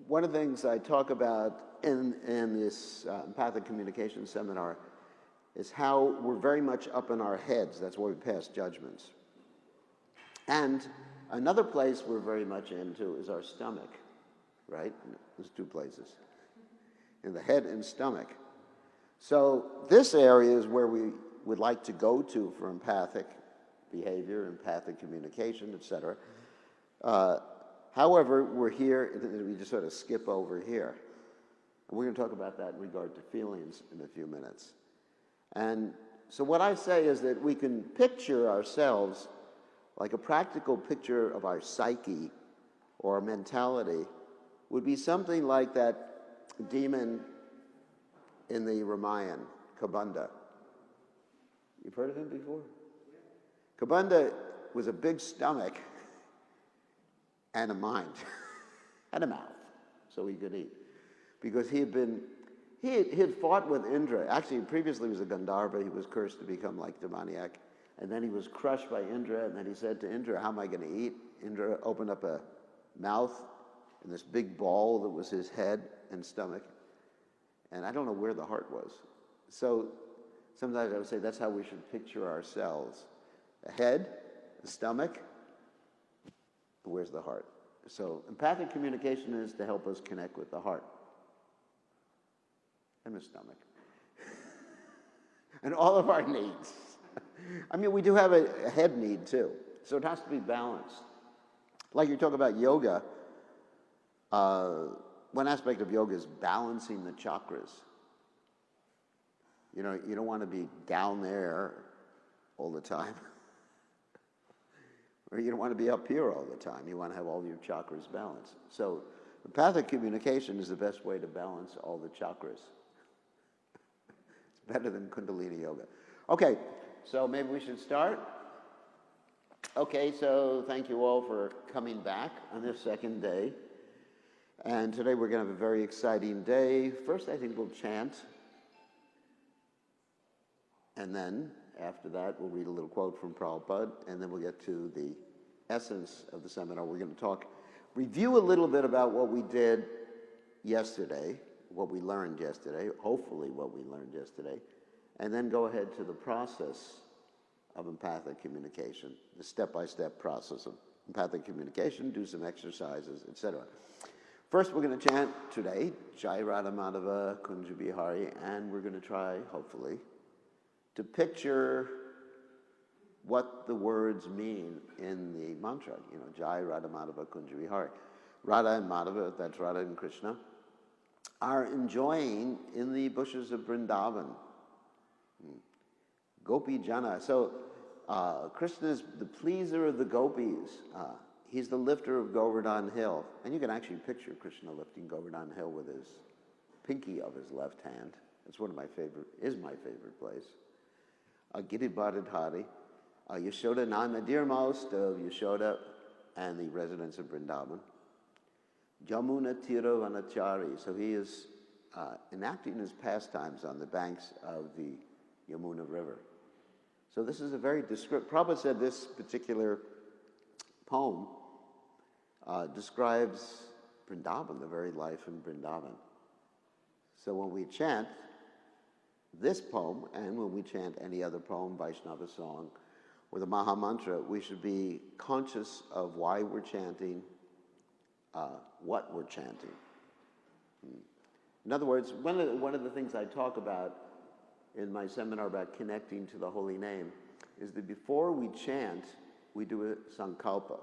One of the things I talk about in this empathic communication seminar is how we're very much up in our heads. That's why we pass judgments. And another place we're very much into is our stomach, right? There's two places, in the head and stomach. So this area is where we would like to go to for empathic behavior, empathic communication, etc. However, we're here, we just sort of skip over here. And we're going to talk about that in regard to feelings in a few minutes. And so what I say is that we can picture ourselves like a practical picture of our psyche or our mentality would be something like that demon in the Ramayana, Kabanda. You've heard of him before? Kabanda was a big stomach and a mind and a mouth, so he could eat. Because he had fought with Indra. Actually, previously he was a Gandharva. He was cursed to become like demoniac. And then he was crushed by Indra, and then he said to Indra, how am I going to eat? Indra opened up a mouth in this big ball that was his head and stomach. And I don't know where the heart was. So sometimes I would say that's how we should picture ourselves. A head, a stomach, where's the heart? So empathic communication is to help us connect with the heart and the stomach and all of our needs. I mean, we do have a head need too, so it has to be balanced. Like you talk about yoga, one aspect of yoga is balancing the chakras. You know, you don't want to be down there all the time. Or you don't want to be up here all the time. You want to have all your chakras balanced. So empathic communication is the best way to balance all the chakras. It's better than Kundalini yoga. Okay, so maybe we should start. Okay, so thank you all for coming back on this second day. And today we're going to have a very exciting day. First, I think we'll chant. And then, after that, we'll read a little quote from Prabhupada, and then we'll get to the essence of the seminar. We're going to review a little bit about what we did yesterday, what we learned yesterday, hopefully what we learned yesterday, and then go ahead to the process of empathic communication, the step-by-step process of empathic communication, do some exercises, etc. First, we're going to chant today, Jai Radha Madhava Kunja Bihari, and we're going to try, hopefully, to picture what the words mean in the mantra. You know, Jai Radha Madhava Kunja Bihari. Radha and Madhava, that's Radha and Krishna, are enjoying in the bushes of Vrindavan. Gopi Jana. So Krishna is the pleaser of the gopis. He's the lifter of Govardhan Hill. And you can actually picture Krishna lifting Govardhan Hill with his pinky of his left hand. It's my favorite place. Giribharadhari. Yashoda Nanda, dearmost of Yashoda and the residents of Vrindavan. Jamuna Tiravanachari. So he is enacting his pastimes on the banks of the Yamuna River. So this is a very descriptive. Prabhupada said this particular poem describes Vrindavan, the very life in Vrindavan. So when we chant this poem, and when we chant any other poem, Vaishnava song, or the Maha Mantra, we should be conscious of why we're chanting, what we're chanting. In other words, one of the things I talk about in my seminar about connecting to the holy name is that before we chant, we do a sankalpa.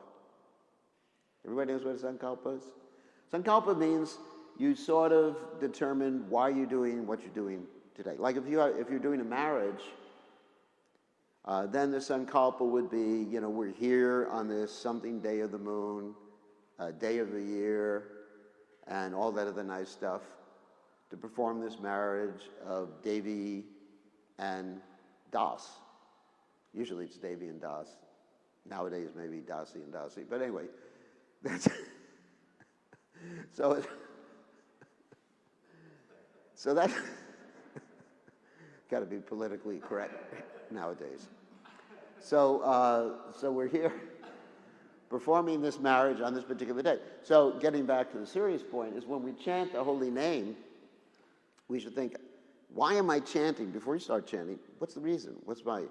Everybody knows what a sankalpa is? Sankalpa means you sort of determine why you're doing what you're doing today. Like if you're doing a marriage, then the sankalpa would be, you know, we're here on this something day of the moon, day of the year, and all that other nice stuff to perform this marriage of Devi and Das. Usually it's Devi and Das. Nowadays maybe Dasi and Dasi. But anyway, that's so that got to be politically correct nowadays. So we're here. performing this marriage on this particular day. So getting back to the serious point is when we chant the holy name, we should think, why am I chanting? Before you start chanting, what's the reason? What's my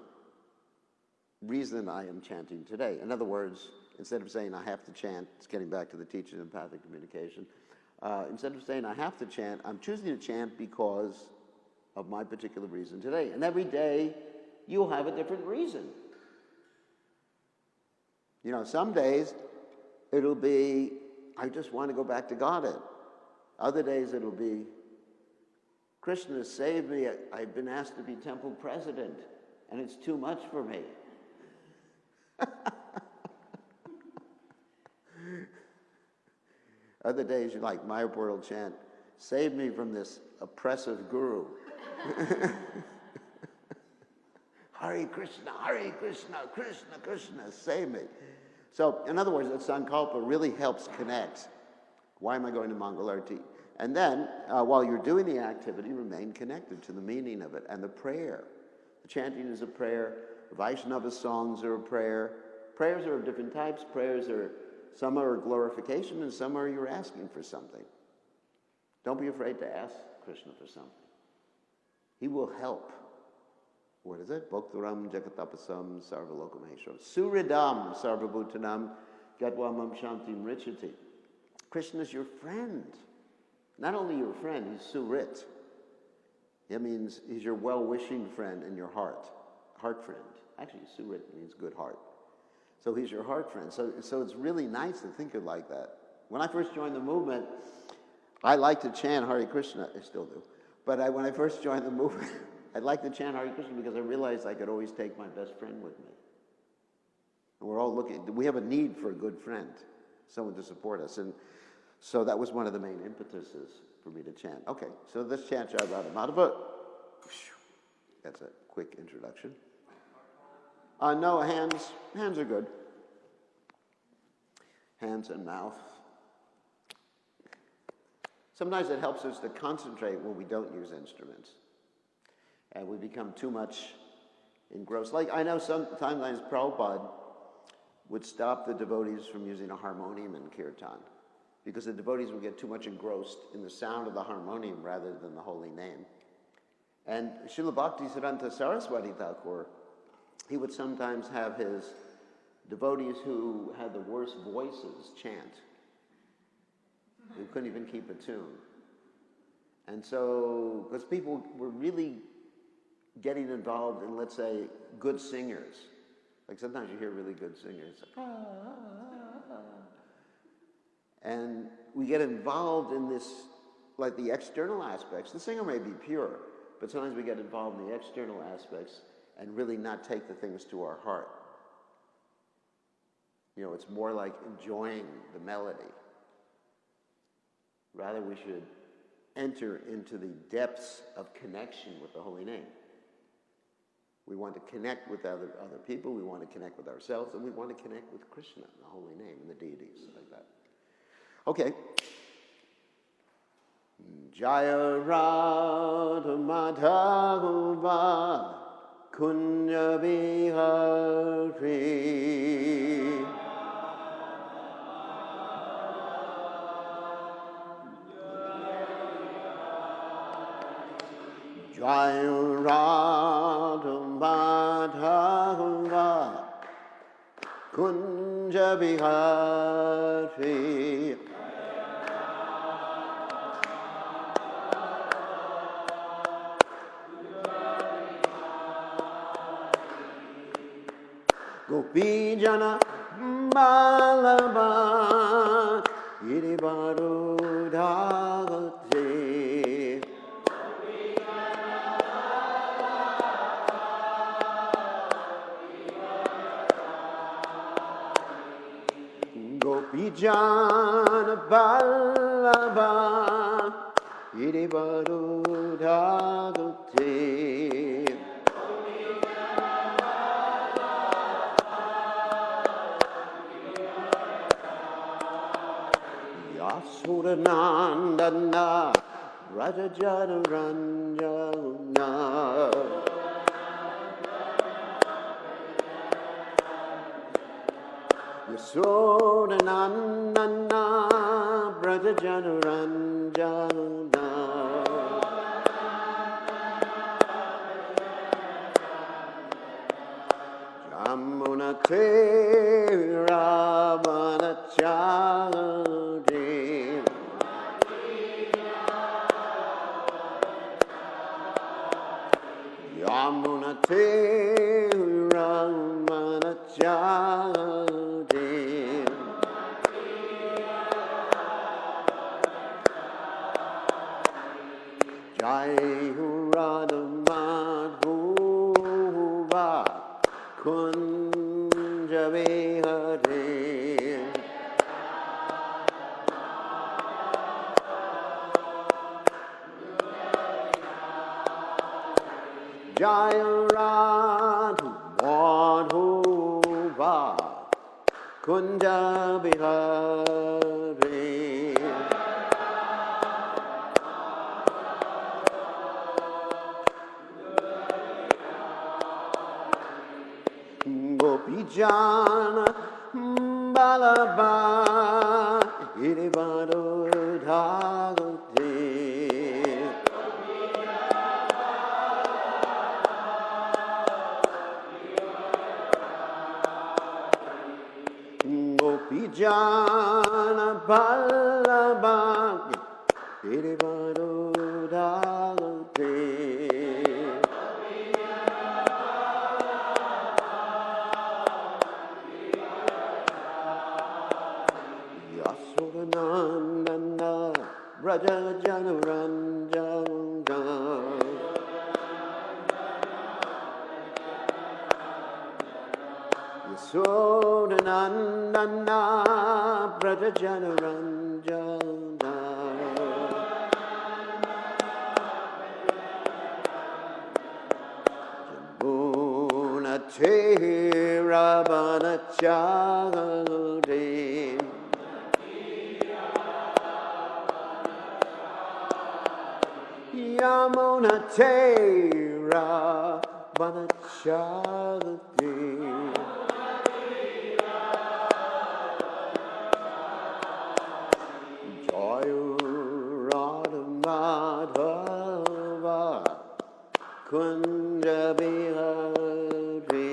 reason I am chanting today? In other words, instead of saying I have to chant, it's getting back to the teaching of empathic communication. Instead of saying I have to chant, I'm choosing to chant because of my particular reason today. And every day, you'll have a different reason. You know, some days, it'll be, I just want to go back to Godhead. Other days, it'll be, Krishna, save me. I've been asked to be temple president, and it's too much for me. Other days, you like Mayapur will chant, save me from this oppressive guru. Hare Krishna, Krishna, Krishna, save me. So, in other words, that Sankalpa really helps connect. Why am I going to Mangalarti? And then, while you're doing the activity, remain connected to the meaning of it and the prayer. The chanting is a prayer. Vaishnava songs are a prayer. Prayers are of different types. Some are glorification and some are you're asking for something. Don't be afraid to ask Krishna for something. He will help. What is it? Bhoktaram jagatapasam sarvalokameshram. Suridam sarvabhutanam gadwamam shantim richati. Krishna is your friend. Not only your friend, he's surit. It means he's your well-wishing friend in your heart friend. Actually, surit means good heart. So he's your heart friend. So it's really nice to think of it like that. When I first joined the movement, I liked to chant Hare Krishna. I still do. But when I first joined the movement, I'd like to chant Hare Krishna because I realized I could always take my best friend with me. And we're all we have a need for a good friend, someone to support us. And so that was one of the main impetuses for me to chant. Okay, so let's chant Jai Radha Madhava. That's a quick introduction. No, hands are good. Hands and mouth. Sometimes it helps us to concentrate when we don't use instruments. And we become too much engrossed. Like, I know sometimes Prabhupada would stop the devotees from using a harmonium in kirtan because the devotees would get too much engrossed in the sound of the harmonium rather than the holy name. And Srila Bhaktisiddhanta Saraswati Thakur, he would sometimes have his devotees who had the worst voices chant. They couldn't even keep a tune. And so, because people were really getting involved in, let's say, good singers. Like sometimes you hear really good singers. And we get involved in this, like the external aspects. The singer may be pure, but sometimes we get involved in the external aspects and really not take the things to our heart. You know, it's more like enjoying the melody. Rather, we should enter into the depths of connection with the holy name. We want to connect with other people, we want to connect with ourselves, and we want to connect with Krishna, the holy name, and the deities, like that. Okay. Jaya Radha Madhava Kunja Bihari Jaya Radha Madhava Kunja Bihari Gopi Jana Balaba Iribaru Dhagate Gopi Jana Balaba Iribaru Dhagate Suranandana Rajajana Ranjana Yasodhanandana Brajajanuranjana Jamunate Ravanachari Yamunate Ramanachari Jai Radha Madhuva Kunja Vihare Jai Radha Madhuva Kunja Vihare Gopijana Balaba Hirivado Dhagate Gopijana Balaba Hirivado Dhagate Yasodhanandana Brajajanuranjana Yasodhanandana Brajajanuranjana Jamunate Ravanachari Yamunate Ravanachari Jai Radha Madhava Kunja Vihare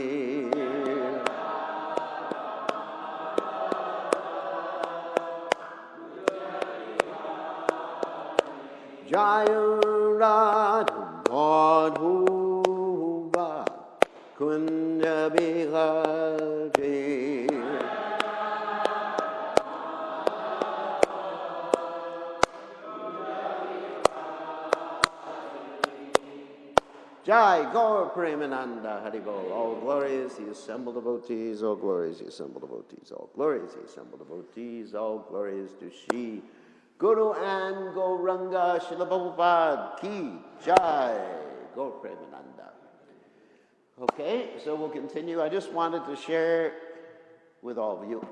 Jai Radha Madhuva Kunja Vihare Jai Gaur Premananda Harigol. All glories, the assembled devotees, all glories, the assembled devotees, all glories, the assembled devotees, all glories to Shri Guru and Gauranga Srila Prabhupada Ki Jai Gaur Premananda. Okay, so we'll continue. I just wanted to share with all of you,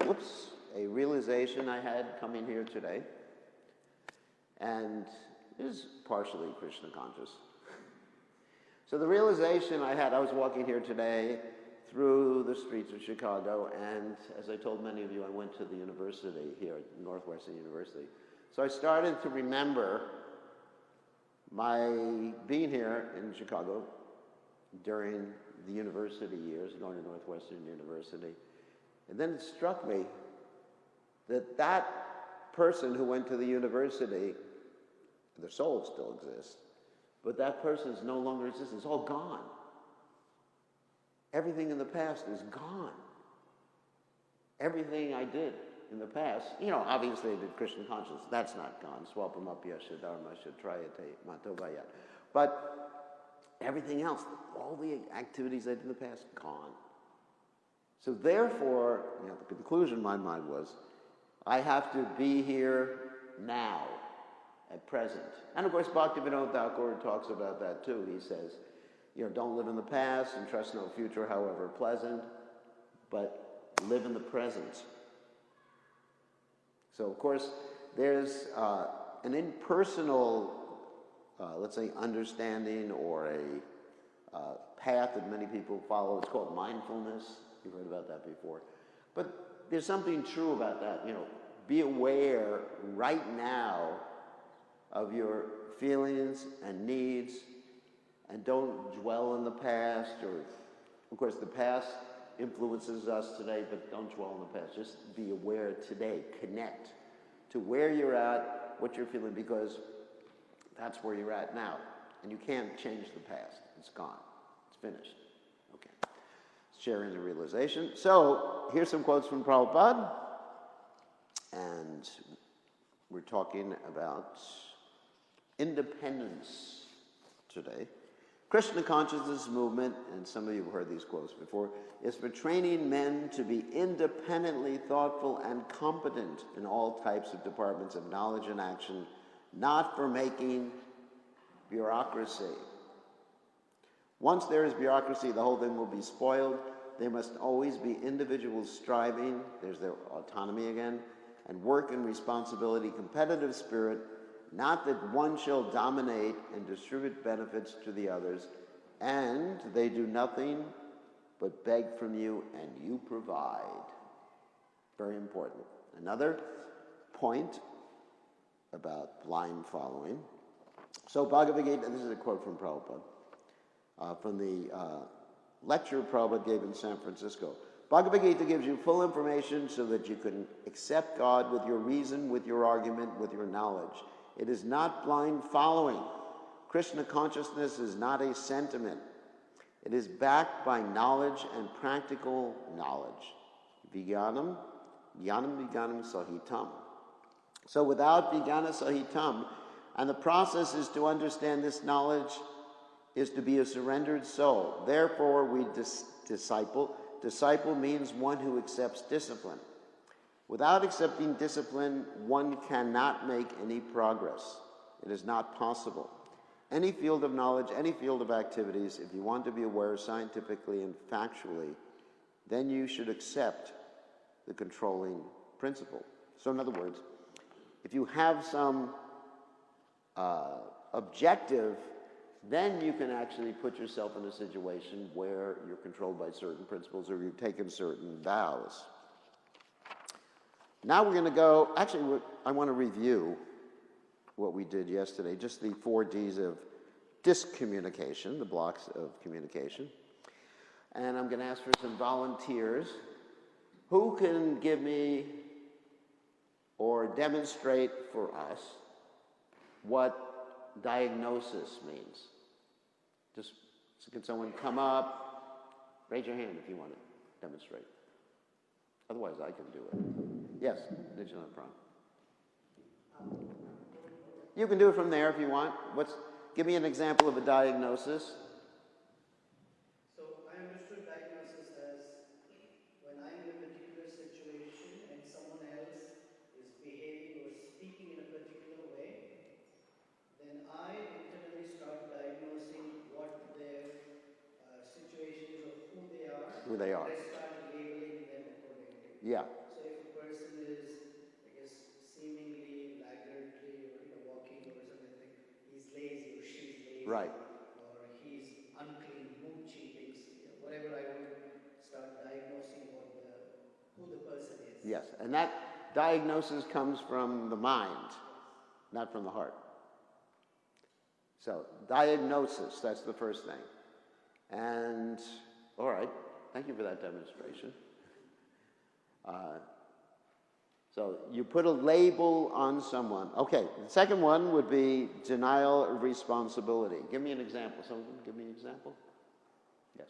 a realization I had coming here today. And it is partially Krishna conscious. So the realization I had, I was walking here today through the streets of Chicago, and as I told many of you, I went to the university here, Northwestern University. So I started to remember my being here in Chicago during the university years, going to Northwestern University. And then it struck me that that person who went to the university, their soul still exists, but that person is no longer exists. It's all gone. Everything in the past is gone. Everything I did in the past, obviously I did Krishna consciousness. That's not gone. Swapamapya Shadharma Shatrayate Matovaya. But everything else, all the activities I did in the past, gone. So therefore, the conclusion in my mind was, I have to be here now. At present. And of course, Bhaktivinoda Thakur talks about that too. He says, don't live in the past and trust no future, however pleasant, but live in the present. So of course, there's an impersonal, let's say, understanding or a path that many people follow. It's called mindfulness. You've heard about that before. But there's something true about that. You know, be aware right now of your feelings and needs, and don't dwell in the past. Or, of course, the past influences us today, but don't dwell in the past. Just be aware today. Connect to where you're at, what you're feeling, because that's where you're at now. And you can't change the past. It's gone. It's finished. Okay. Sharing the realization. So, here's some quotes from Prabhupada. And we're talking about independence today. Krishna consciousness movement, and some of you have heard these quotes before, is for training men to be independently thoughtful and competent in all types of departments of knowledge and action, not for making bureaucracy. Once there is bureaucracy, the whole thing will be spoiled. There must always be individuals striving, there's their autonomy again, and work and responsibility, competitive spirit, not that one shall dominate and distribute benefits to the others, and they do nothing but beg from you and you provide. Very important. Another point about blind following. So Bhagavad Gita, this is a quote from Prabhupada, from the lecture Prabhupada gave in San Francisco. Bhagavad Gita gives you full information so that you can accept God with your reason, with your argument, with your knowledge. It is not blind following. Krishna consciousness is not a sentiment. It is backed by knowledge and practical knowledge. Vijnanam, jnanam vijnanam sahitam. So without vijnana sahitam, and the process is to understand this knowledge is to be a surrendered soul. Therefore, we disciple. Disciple means one who accepts discipline. Without accepting discipline, one cannot make any progress. It is not possible. Any field of knowledge, any field of activities, if you want to be aware scientifically and factually, then you should accept the controlling principle. So in other words, if you have some objective, then you can actually put yourself in a situation where you're controlled by certain principles or you've taken certain vows. Now we're going to go, actually I want to review what we did yesterday, just the 4 Ds of discommunication, the blocks of communication. And I'm going to ask for some volunteers. Who can give me or demonstrate for us what diagnosis means? Just, can someone come up? Raise your hand if you want to demonstrate. Otherwise, I can do it. Yes, Nijanand Pran. You can do it from there if you want. Give me an example of a diagnosis. So I understood diagnosis as when I'm in a particular situation and someone else is behaving or speaking in a particular way, then I internally start diagnosing what their situation is or who they are. Who they are. And I start labeling them accordingly. Yeah. So if a person is, I guess, seemingly laggardly or walking or something, I think he's lazy or she's lazy. Right. Or he's unclean, mood cheating, whatever, I would start diagnosing who the person is. Yes, and that diagnosis comes from the mind, not from the heart. So, diagnosis, that's the first thing. And, all right, thank you for that demonstration. So, you put a label on someone. Okay, the second one would be denial of responsibility. Give me an example. Someone give me an example? Yes.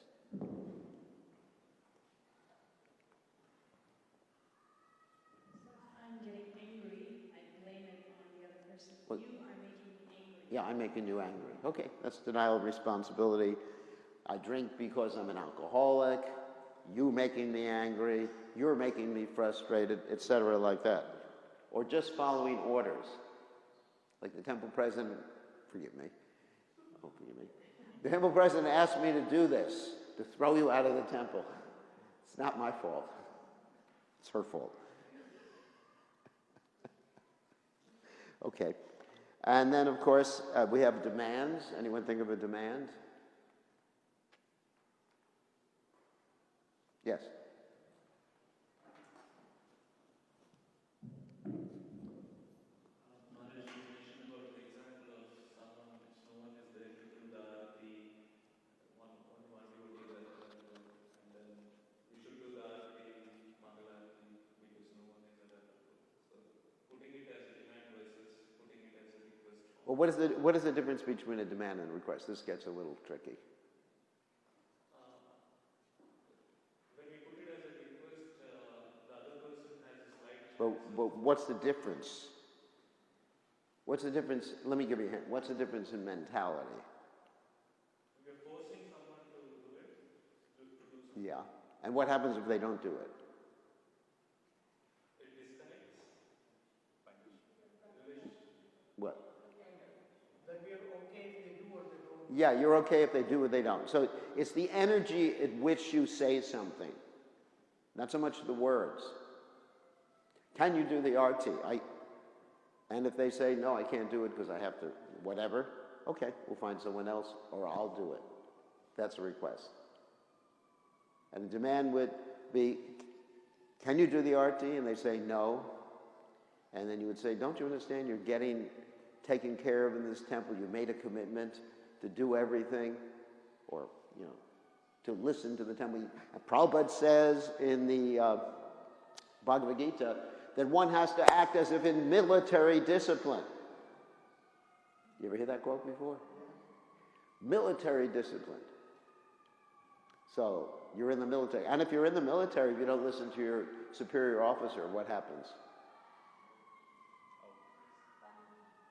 I'm getting angry, I blame it on the other person. Well, you are making me angry. Yeah, I'm making you angry. Okay, that's denial of responsibility. I drink because I'm an alcoholic. You making me angry. You're making me frustrated, etc., like that. Or just following orders. Like the temple president, forgive me. Oh, forgive me. The temple president asked me to do this, to throw you out of the temple. It's not my fault. It's her fault. Okay. And then, of course, we have demands. Anyone think of a demand? I Well, what is the difference between a demand and a request? This gets a little tricky. When we put it as a request, the other person has a slight But what's the difference? What's the difference? Let me give you a hint. What's the difference in mentality? We are forcing someone to do it, to do something. Yeah. And what happens if they don't do it? It disconnects relationship. What? That we are okay if they do or they don't. Yeah, you're okay if they do or they don't. So it's the energy at which you say something, not so much the words. Can you do the RT? And if they say, no, I can't do it because I have to, whatever, okay, we'll find someone else or I'll do it. That's a request. And a demand would be, can you do the RT? And they say, no. And then you would say, don't you understand you're getting taken care of in this temple? You made a commitment to do everything, or, to listen to the temple. And Prabhupada says in the Bhagavad Gita that one has to act as if in military discipline. You ever hear that quote before? Military discipline. So you're in the military. And if you're in the military, if you don't listen to your superior officer, what happens?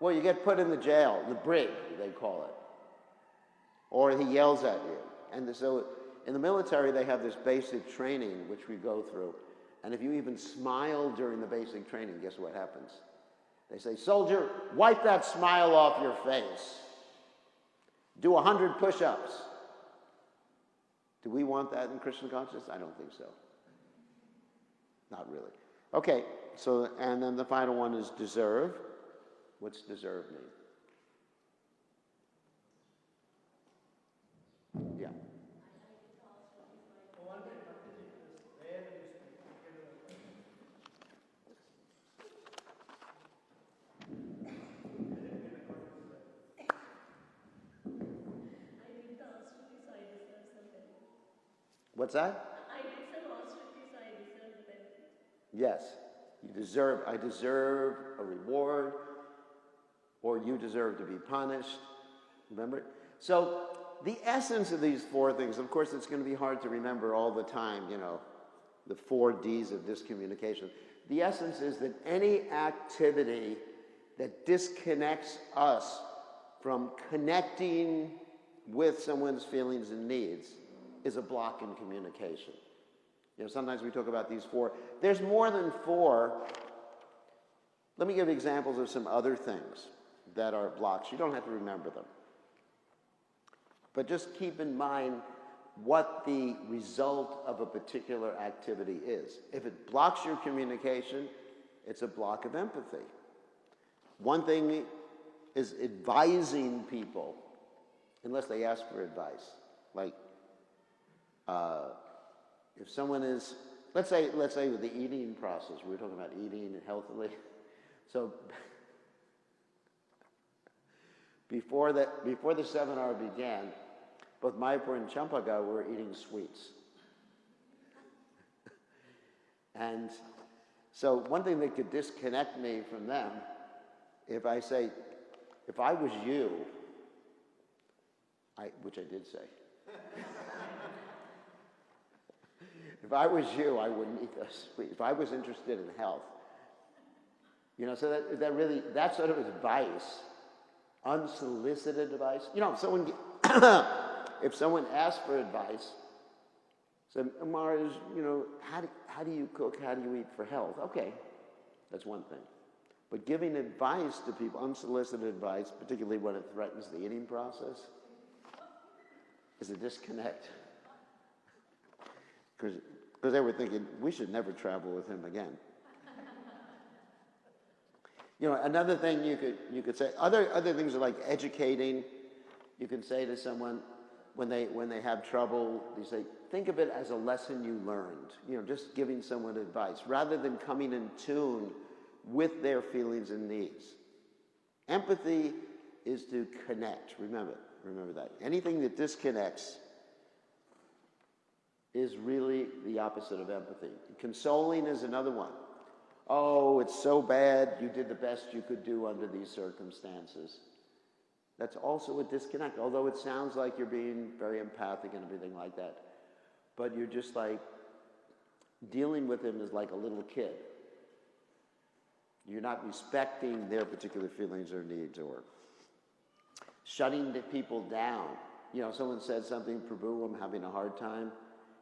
Well, you get put in the jail, the brig, they call it. Or he yells at you. And so in the military, they have this basic training, which we go through. And if you even smile during the basic training, guess what happens? They say, soldier, wipe that smile off your face. Do 100 push-ups. Do we want that in Krishna consciousness? I don't think so. Not really. Okay, so, and then the final one is deserve. What's deserve mean? Yeah. What's that? I did some austerity, so I deserve the benefit. Yes. I deserve a reward, or you deserve to be punished. Remember? So the essence of these four things, of course, it's going to be hard to remember all the time, the 4 Ds of discommunication. The essence is that any activity that disconnects us from connecting with someone's feelings and needs is a block in communication. Sometimes we talk about these 4. There's more than 4. Let me give examples of some other things that are blocks. You don't have to remember them. But just keep in mind what the result of a particular activity is. If it blocks your communication, it's a block of empathy. One thing is advising people, unless they ask for advice. Like, if someone is, let's say with the eating process, we were talking about eating healthily. So before the seminar began, both Mayapur and Champaga were eating sweets. And so one thing that could disconnect me from them, if I say, if I was you, which I did say, if I was you, I wouldn't eat those sweets. If I was interested in health, so that sort of advice, unsolicited advice. If someone asks for advice, say, Maharaj, how do you cook? How do you eat for health? Okay, that's one thing. But giving advice to people, unsolicited advice, particularly when it threatens the eating process, is a disconnect. Because they were thinking, we should never travel with him again. Another thing you could say, other things are like educating. You can say to someone when they have trouble, you say, think of it as a lesson you learned. Just giving someone advice rather than coming in tune with their feelings and needs. Empathy is to connect. Remember that. Anything that disconnects is really the opposite of empathy. Consoling is another one. Oh, it's so bad, you did the best you could do under these circumstances. That's also a disconnect, although it sounds like you're being very empathic and everything like that. But you're just like dealing with them as like a little kid. You're not respecting their particular feelings or needs, or shutting the people down. You know, someone said something, Prabhu, I'm having a hard time.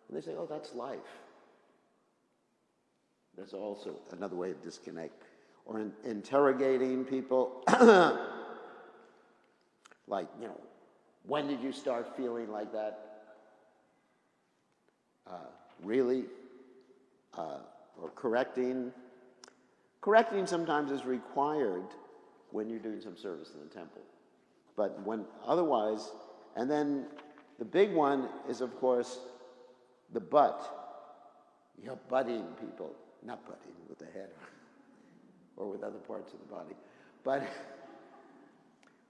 And they say, oh, that's life. That's also another way of disconnect. Or interrogating people. Like, you know, when did you start feeling like that? Really? Or correcting. Correcting sometimes is required when you're doing some service in the temple. But when otherwise, and then the big one is, of course, the butt. You're butting people. Not butting with the head or with other parts of the body. But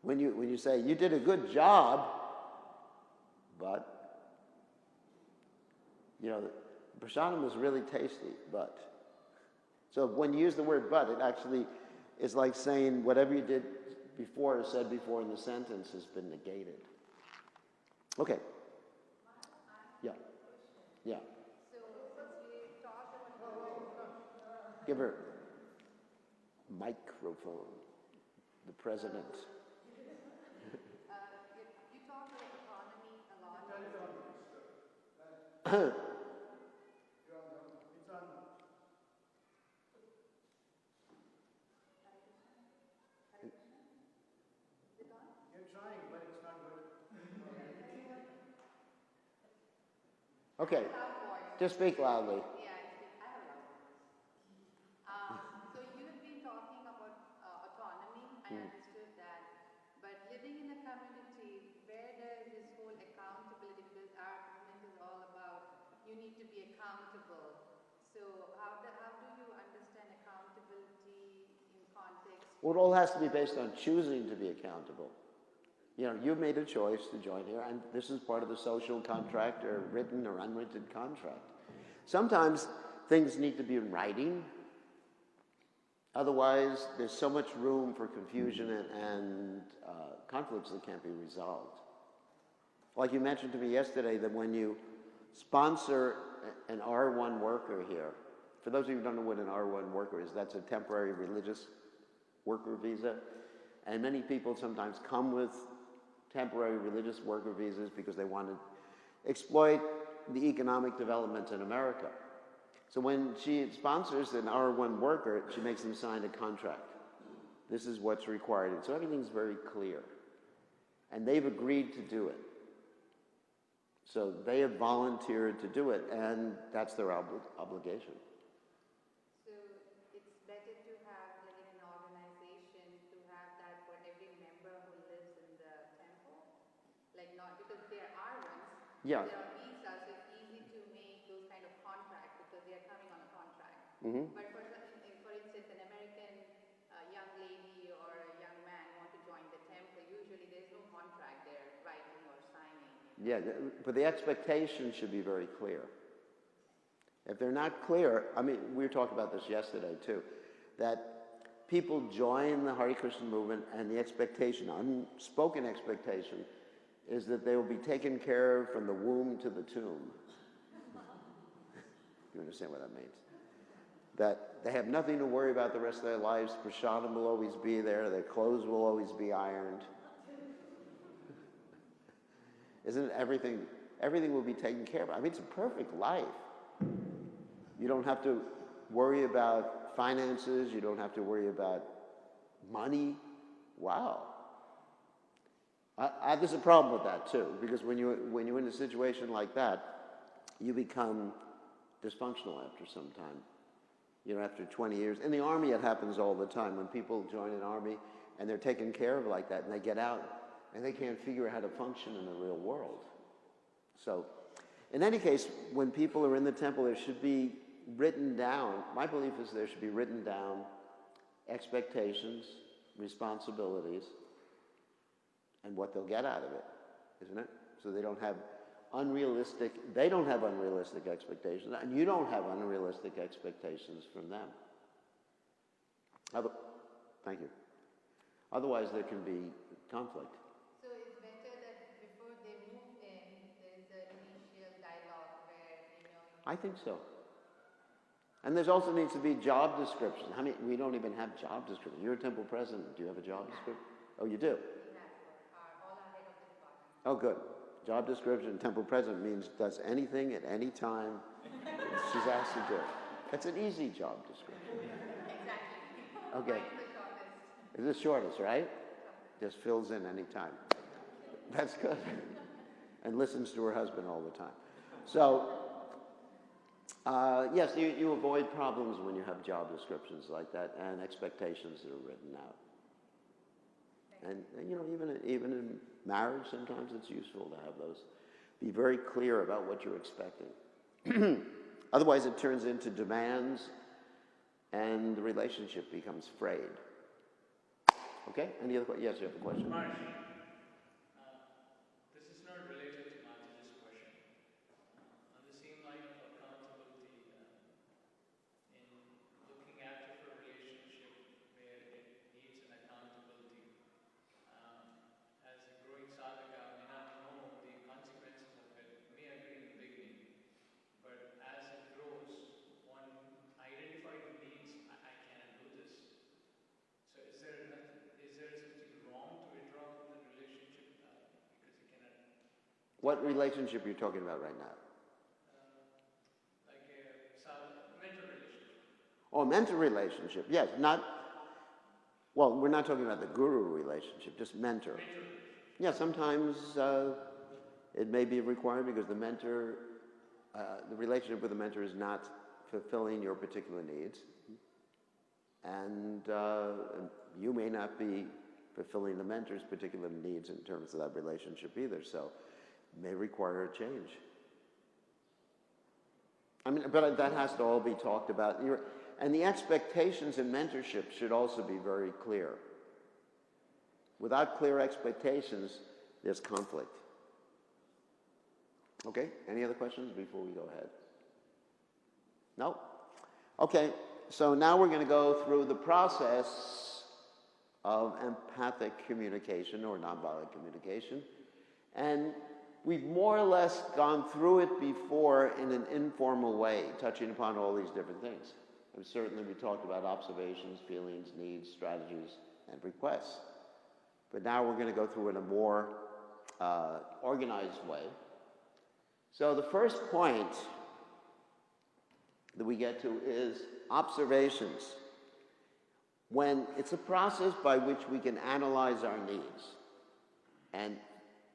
when you say, you did a good job, but, you know, the prasadam was really tasty, but. So when you use the word but, it actually is like saying whatever you did before or said before in the sentence has been negated. Okay. Yeah. Yeah. So since we talked about Give her microphone. The president. you talked about autonomy a lot. Okay. Just speak loudly. Yeah, I have a lot of voice. So you have been talking about autonomy. I understood that. But living in a community, where does this whole accountability, because our movement is all about you need to be accountable. So how do you understand accountability in context? Well, it all has to be based on choosing to be accountable. You know, you've made a choice to join here, and this is part of the social contract, or written or unwritten contract. Sometimes things need to be in writing. Otherwise, there's so much room for confusion and conflicts that can't be resolved. Like you mentioned to me yesterday, that when you sponsor an R1 worker here, for those of you who don't know what an R1 worker is, that's a temporary religious worker visa. And many people sometimes come with temporary religious worker visas because they want to exploit the economic development in America. So when she sponsors an R1 worker, she makes them sign a contract. This is what's required. So everything's very clear. And they've agreed to do it. So they have volunteered to do it, and that's their obligation. So it's better to have, like in an organization, to have that for every member who lives in the temple? Like not, because there are ones, Yeah. there are visas, so it's easy to make those kind of contracts because they are coming on a contract. Mm-hmm. But for instance, an American young lady or a young man want to join the temple, usually there's no contract they're writing or signing. Yeah, but the expectation should be very clear. If they're not clear, I mean, we were talking about this yesterday too, that people join the Hare Krishna movement and the expectation, unspoken expectation, is that they will be taken care of from the womb to the tomb. You understand what that means? That they have nothing to worry about the rest of their lives. Prasadam will always be there. Their clothes will always be ironed. Isn't it everything will be taken care of? I mean, it's a perfect life. You don't have to worry about finances. You don't have to worry about money. Wow. There's a problem with that too, because when you're in a situation like that, you become dysfunctional after some time. You know, after 20 years. In the army, it happens all the time. When people join an army and they're taken care of like that, and they get out and they can't figure out how to function in the real world. So, in any case, when people are in the temple, there should be written down, my belief is there should be written down expectations, responsibilities, and what they'll get out of it, isn't it? So they don't have unrealistic expectations, and you don't have unrealistic expectations from them. Thank you. Otherwise, there can be conflict. I think so. And there's also needs to be job descriptions. How many? We don't even have job descriptions. You're a temple president. Do you have a job description? Oh, you do? We have all our head of the department. Oh, good. Job description, temple president means does anything at any time she's asked to do. That's an easy job description. Exactly. Okay. Mine is the shortest. It's the shortest, right? Just fills in any time. That's good. And listens to her husband all the time. So, yes, you avoid problems when you have job descriptions like that and expectations that are written out. And you know, even in marriage, sometimes it's useful to have those. Be very clear about what you're expecting. Otherwise, it turns into demands, and the relationship becomes frayed. Okay? Any other questions? Yes, you have a question. Maharishi, this is not related to Mataji's question. On the same line of accountability, in looking after a relationship where it needs an accountability, as a growing sadhaka may not know the consequences of it, may agree in the beginning, but as it grows, one identifies the needs, I cannot do this. So is there something wrong to withdraw from the relationship because you cannot, What relationship are you talking about right now? like a mental relationship? Oh, mentor relationship. Yes, not, well, we're not talking about the guru relationship, just mentor. Yeah, sometimes it may be required because the mentor, the relationship with the mentor is not fulfilling your particular needs. And you may not be fulfilling the mentor's particular needs in terms of that relationship either, so it may require a change. I mean, but that has to all be talked about. And the expectations in mentorship should also be very clear. Without clear expectations, there's conflict. Okay, any other questions before we go ahead? No? Okay, so now we're going to go through the process of empathic communication or nonviolent communication. And we've more or less gone through it before in an informal way, touching upon all these different things. And certainly we talked about observations, feelings, needs, strategies, and requests. But now we're going to go through it in a more organized way. So the first point that we get to is observations. When it's a process by which we can analyze our needs and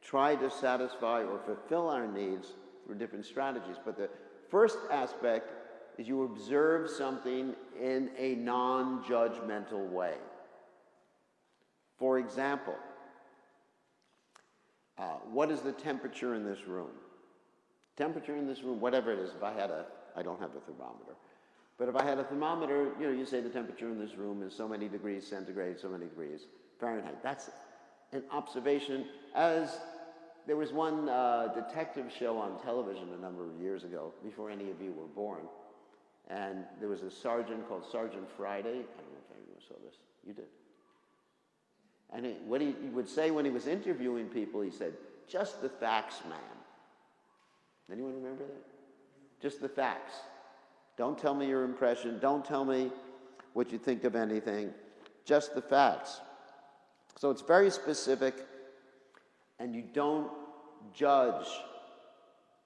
try to satisfy or fulfill our needs through different strategies. But the first aspect is you observe something in a non-judgmental way. For example, what is the temperature in this room? Temperature in this room, whatever it is, I don't have a thermometer, but if I had a thermometer, you say the temperature in this room is so many degrees centigrade, so many degrees Fahrenheit. That's an observation. As there was one detective show on television a number of years ago, before any of you were born, and there was a sergeant called Sergeant Friday. I don't know if anyone saw this. You did. And what he would say when he was interviewing people, he said, "Just the facts, ma'am." Anyone remember that? Just the facts. Don't tell me your impression. Don't tell me what you think of anything. Just the facts. So it's very specific, and you don't judge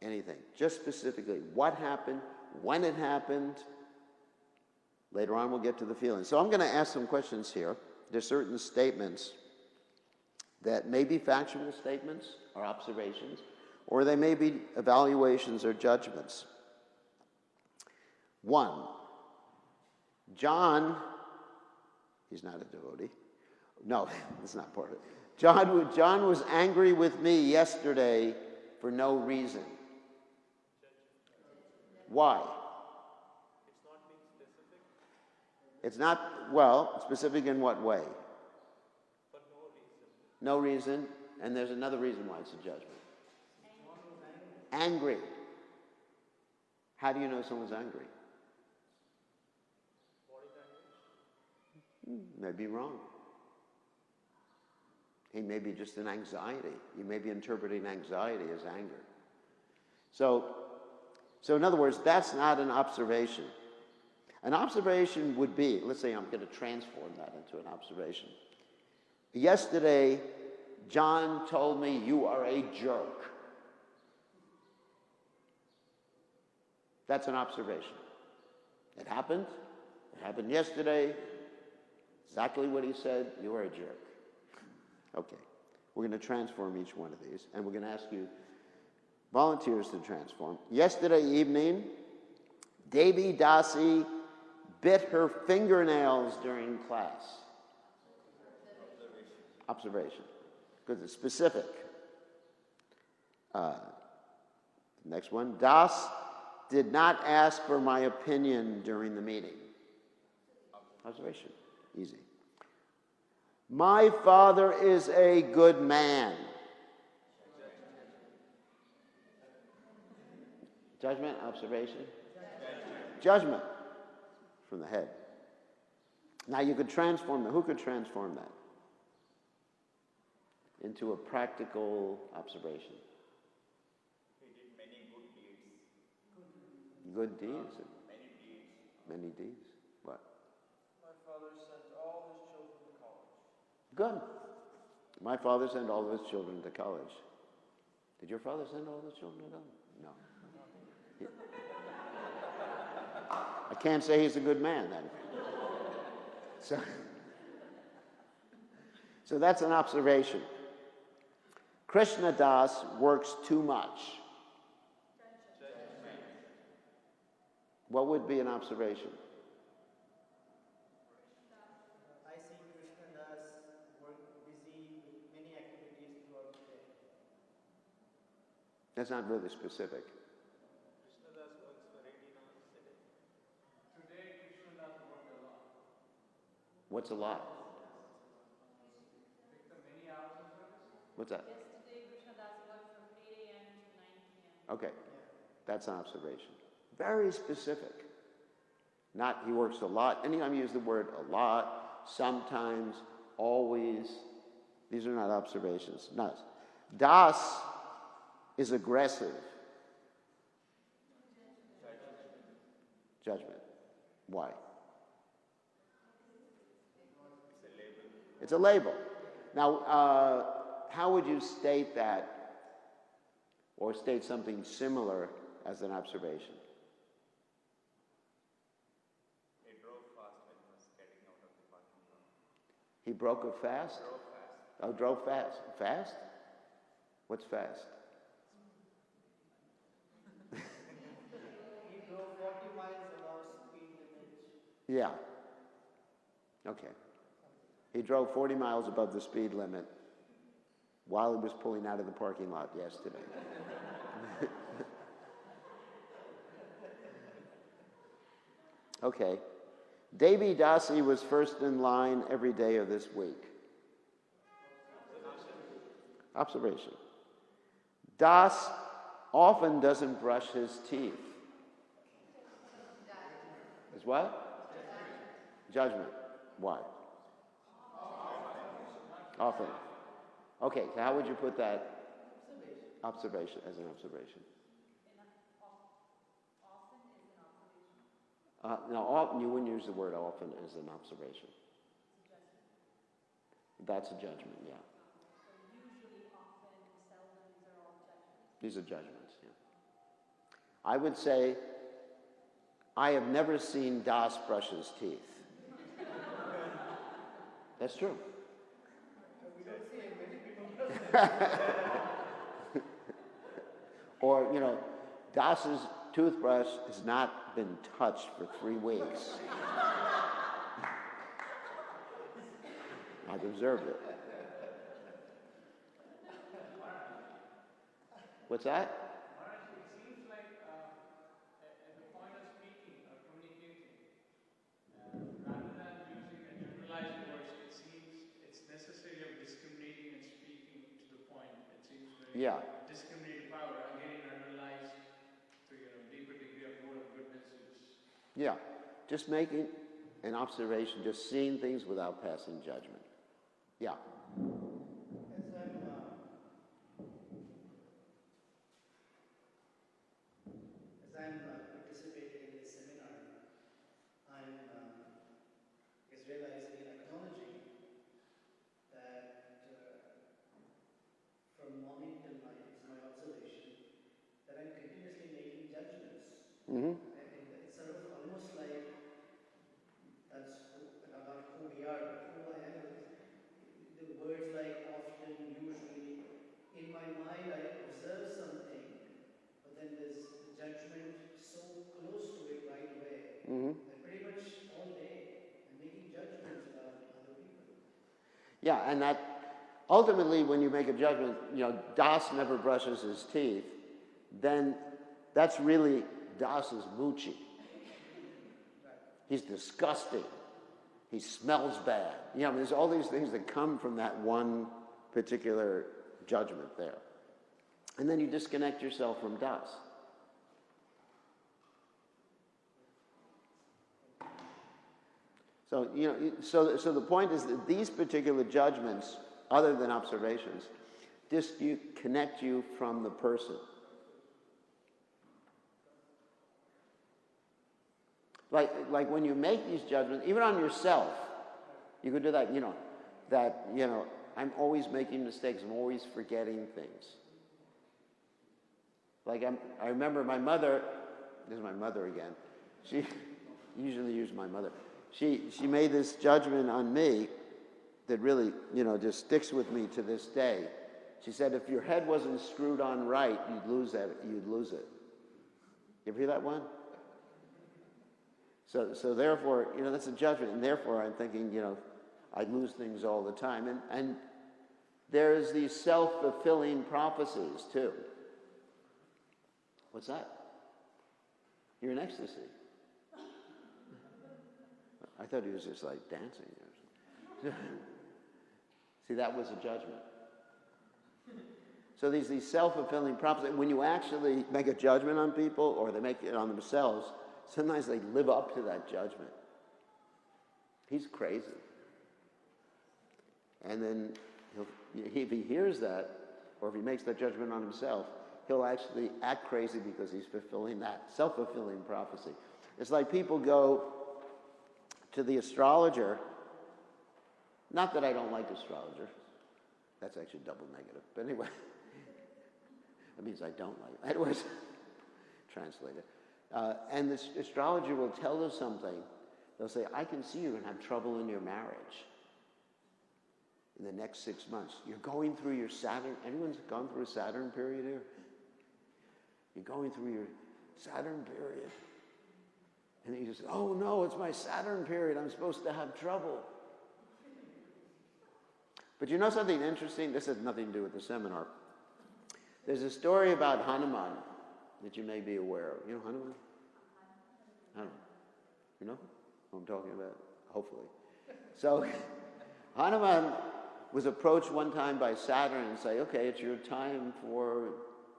anything. Just specifically what happened, when it happened. Later on, we'll get to the feelings. So I'm going to ask some questions here. There's certain statements that may be factual statements or observations, or they may be evaluations or judgments. 1, John, he's not a devotee. No, that's not part of it. John was angry with me yesterday for no reason. Why? It's not being specific, It's not, well, specific in what way? for no reason. No reason, and there's another reason why it's a judgment. Angry. How do you know someone's angry? Body language. May be wrong. He may be just in anxiety. You may be interpreting anxiety as anger. So So in other words, that's not an observation. An observation would be, let's say I'm going to transform that into an observation. Yesterday, John told me you are a jerk. That's an observation. It happened. It happened yesterday. Exactly what he said. You are a jerk. Okay. We're going to transform each one of these, and we're going to ask you volunteers to transform. Yesterday evening, Devi Dasi bit her fingernails during class. Observation. Because it's specific. Next one. Das did not ask for my opinion during the meeting. Observation. Easy. My father is a good man. Judgment, observation? Judgment. From the head. Now you could transform that. Who could transform that into a practical observation? He did many good deeds. Good deeds? Many deeds. Many deeds. What? My father sent all his children to college. Good. My father sent all of his children to college. Did your father send all of his children to college? No. I can't say he's a good man then. So that's an observation. Krishna Das works too much. What would be an observation? I see Krishna Das work busy with many activities throughout the day. That's not really specific. Krishna Das works for 18 hours a day. Today, Krishna Das worked a lot. What's a lot? Picked up many hours of service. What's that? Yesterday, Krishna Das worked from 8 a.m. to 9 p.m. Okay, that's an observation. Very specific. Not he works a lot. Anytime you use the word a lot, sometimes, always, these are not observations. Not. Das is aggressive. Judgment. Why? It's a label. Now, how would you state that, or state something similar as an observation? He drove fast when he was getting out of the parking lot. He broke a fast? Drove fast. Oh, drove fast. Fast? What's fast? He drove 40 miles above speed limit. Yeah. Okay. He drove 40 miles above the speed limit while he was pulling out of the parking lot yesterday. Okay. Devi Dasi was first in line every day of this week. Observation. Das often doesn't brush his teeth. Is what? Judgment. Why? Often. Okay, so how would you put that? Observation as an observation. Now, often, you wouldn't use the word often as an observation. That's a judgment, yeah. Usually, often, seldom, these are all judgments. These are judgments, yeah. I would say, I have never seen Das brush his teeth. That's true. We don't see many people. Or, Das's toothbrush has not been touched for 3 weeks. I've observed it. What's that? Maharaj, it seems like at the point of speaking or communicating, rather than using a generalized words, it seems it's necessary of discriminating and speaking to the point. It seems very Yeah. discriminating power, again analyzed to deeper degree of more of goodness is Yeah. Just making an observation, just seeing things without passing judgment. Yeah. As I'm Mm-hmm. And it's sort of almost like not who we are, but who I am. The words like often, usually, in my mind I observe something, but then there's the judgment so close to it right away. Mm-hmm. That pretty much all day I'm making judgments about other people. Yeah, and that ultimately, when you make a judgment, Das never brushes his teeth, then that's really Das's Muchi. He's disgusting. He smells bad. There's all these things that come from that one particular judgment there. And then you disconnect yourself from Das. So, so the point is that these particular judgments, other than observations, disconnect you from the person. Like when you make these judgments, even on yourself, you could do that, I'm always making mistakes, I'm always forgetting things. Like I remember my mother, this is my mother again, she usually use my mother. She made this judgment on me that really, just sticks with me to this day. She said, if your head wasn't screwed on right, you'd lose it. You ever hear that one? So therefore, that's a judgment, and therefore I'm thinking, I lose things all the time. And there's these self-fulfilling prophecies too. What's that? You're in ecstasy. I thought he was just like dancing or something. See, that was a judgment. So these self-fulfilling prophecies, when you actually make a judgment on people or they make it on themselves, sometimes they live up to that judgment. He's crazy. And then if he hears that, or if he makes that judgment on himself, he'll actually act crazy because he's fulfilling that self-fulfilling prophecy. It's like people go to the astrologer. Not that I don't like astrologer. That's actually double negative. But anyway, that means I don't like it. Anyways, translate it. And this astrologer will tell us something. They'll say, I can see you're going to have trouble in your marriage in the next 6 months. You're going through your Saturn. Anyone's gone through a Saturn period here? You're going through your Saturn period. And he says, oh no, it's my Saturn period. I'm supposed to have trouble. But you know something interesting? This has nothing to do with the seminar. There's a story about Hanuman that you may be aware of. You know Hanuman? Hanuman. You know who I'm talking about? Hopefully. So Hanuman was approached one time by Saturn and say, okay, it's your time for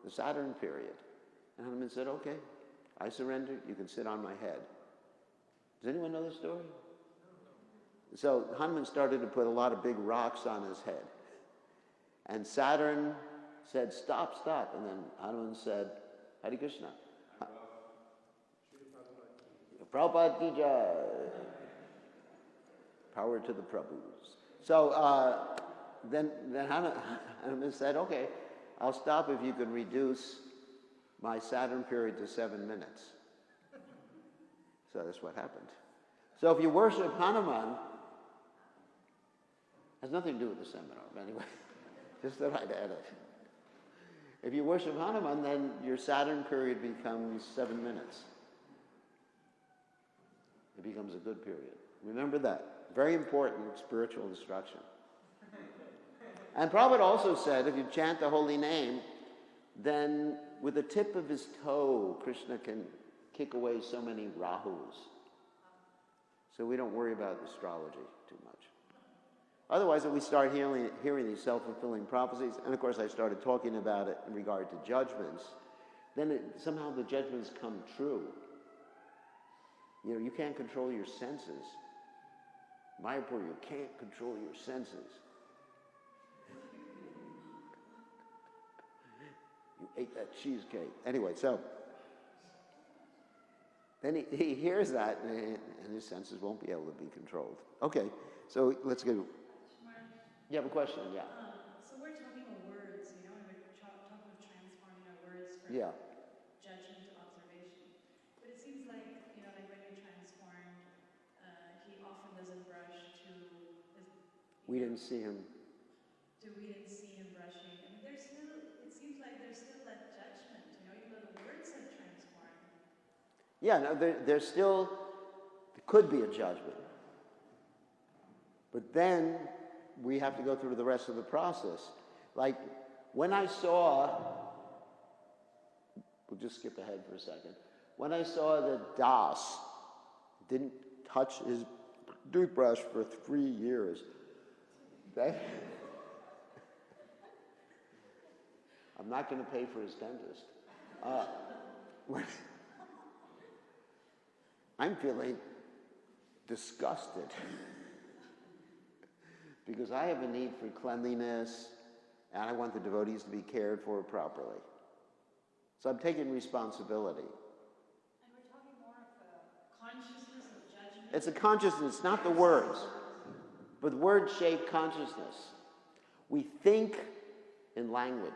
the Saturn period. And Hanuman said, okay, I surrender. You can sit on my head. Does anyone know the story? So Hanuman started to put a lot of big rocks on his head. And Saturn said, stop, stop. And then Hanuman said, Hare Krishna. Prabhupada ki jai. Power to the Prabhus. So then Hanuman said, okay, I'll stop if you can reduce my Saturn period to 7 minutes. So that's what happened. So if you worship Hanuman, has nothing to do with the seminar, but anyway, just thought I'd add it. If you worship Hanuman, then your Saturn period becomes 7 minutes. It becomes a good period. Remember that. Very important spiritual instruction. And Prabhupada also said, if you chant the holy name, then with the tip of his toe, Krishna can kick away so many Rahus. So we don't worry about astrology too much. Otherwise, if we start hearing these self-fulfilling prophecies, and of course I started talking about it in regard to judgments, then somehow the judgments come true. You can't control your senses. Mayapur, you can't control your senses. You ate that cheesecake. Anyway, so then he hears that, and his senses won't be able to be controlled. Okay, so let's go. You have a question? Yeah. So we're talking about words, and we're talking of transforming our words from Yeah. judgment to observation. But We didn't see him. We didn't see him brushing. I mean, there's still, it seems like there's still that judgment, you know, even though the words have transformed. Yeah, no, there's still, there could be a judgment. But then we have to go through the rest of the process. Like, when I saw, we'll just skip ahead for a second. When I saw that Das didn't touch his toothbrush for 3 years, that, I'm not going to pay for his dentist. I'm feeling disgusted because I have a need for cleanliness and I want the devotees to be cared for properly. So I'm taking responsibility. And we're talking more of a consciousness of judgment. It's a consciousness, not the words, but word-shaped consciousness. We think in language.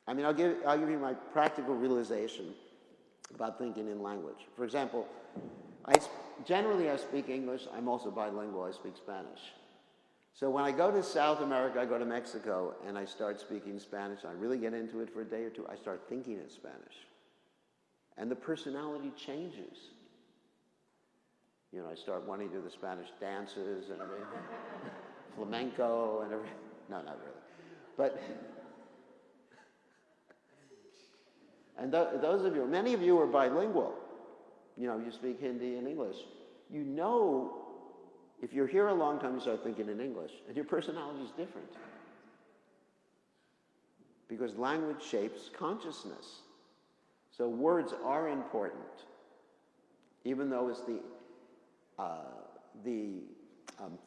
I mean, I'll give you my practical realization about thinking in language. For example, generally I speak English. I'm also bilingual. I speak Spanish. So when I go to South America, I go to Mexico, and I start speaking Spanish, I really get into it for a day or two, I start thinking in Spanish. And the personality changes. You know, I start wanting to do the Spanish dances and everything, flamenco and everything. No, not really. But, and those of you, many of you are bilingual. You know, you speak Hindi and English. You know, if you're here a long time, you start thinking in English, and your personality is different. Because language shapes consciousness. So words are important, even though it's the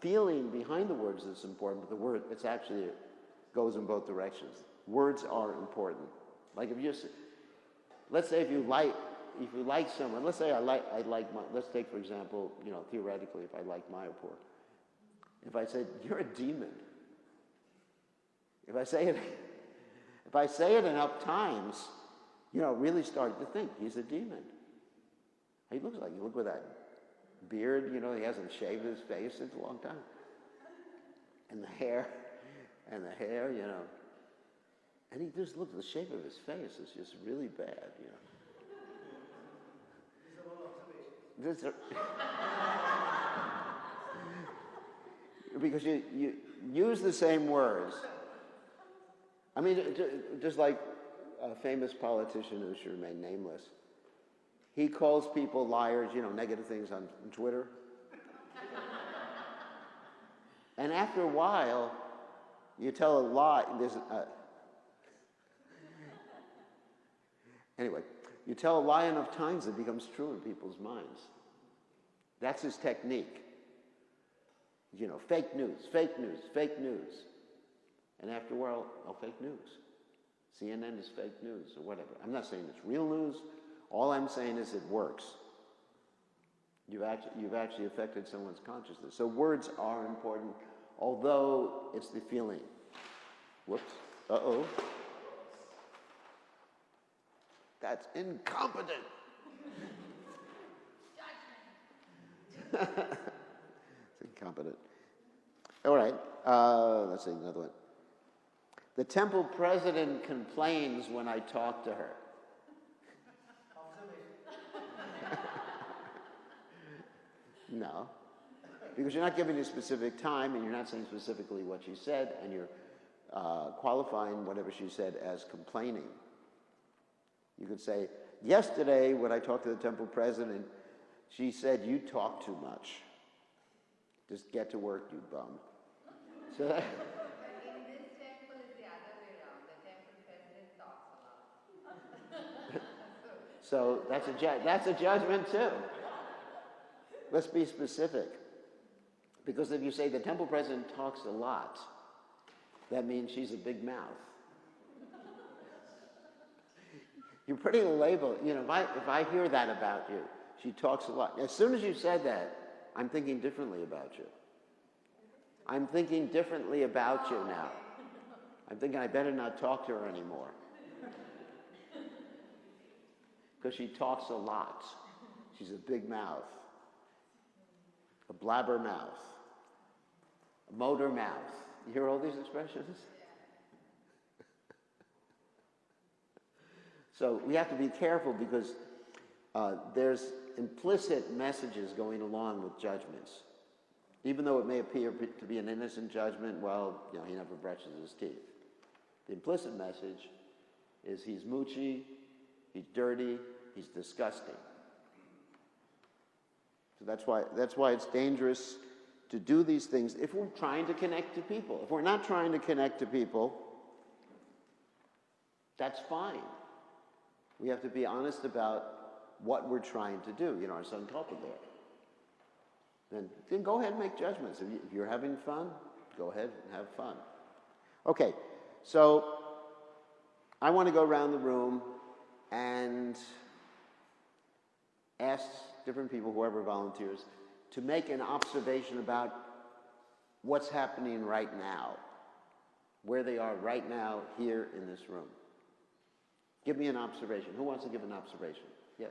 feeling behind the words that's important, but the word, it's actually, it goes in both directions. Words are important. Like if you, let's say if you like someone, let's say let's take for example, you know, theoretically, if I like Mayapur, if I said, you're a demon, if I say it enough times, you know, really start to think he's a demon. He looks like, you look with that beard, you know, he hasn't shaved his face in a long time. And the hair, you know. And he just looks, the shape of his face is just really bad, you know. Because you use the same words. I mean, just like a famous politician who should remain nameless. He calls people liars, you know, negative things on Twitter. And after a while, you tell a lie. Anyway, you tell a lie enough times, it becomes true in people's minds. That's his technique. You know, fake news, fake news, fake news. And after a while, oh, fake news. CNN is fake news or whatever. I'm not saying it's real news. All I'm saying is it works. You've actually affected someone's consciousness. So words are important, although it's the feeling. Whoops. Uh-oh. That's incompetent. It's incompetent. All right. Let's see, another one. The temple president complains when I talk to her. No, because you're not giving a specific time and you're not saying specifically what she said, and you're qualifying whatever she said as complaining. You could say, yesterday when I talked to the temple president, she said, you talk too much. Just get to work, you bum. So that, In this temple, it's the other way around. The temple president talks a lot. so that's a judgment too. Let's be specific. Because if you say the temple president talks a lot, that means she's a big mouth. You're putting a label, you know, if I hear that about you, she talks a lot. As soon as you said that, I'm thinking differently about you. I'm thinking differently about you now. I'm thinking I better not talk to her anymore. Because she talks a lot. She's a big mouth. A blabber mouth. motor mouth. You hear all these expressions? So we have to be careful because there's implicit messages going along with judgments. Even though it may appear to be an innocent judgment, well, he never brushes his teeth. The implicit message is he's moochy, he's dirty, he's disgusting. So that's why it's dangerous to do these things if we're trying to connect to people. If we're not trying to connect to people, that's fine. We have to be honest about what we're trying to do, our sankalpa there. Then go ahead and make judgments. If you're having fun, go ahead and have fun. Okay, so I want to go around the room and ask different people, whoever volunteers, to make an observation about what's happening right now, where they are right now here in this room. Give me an observation. Who wants to give an observation? Yes.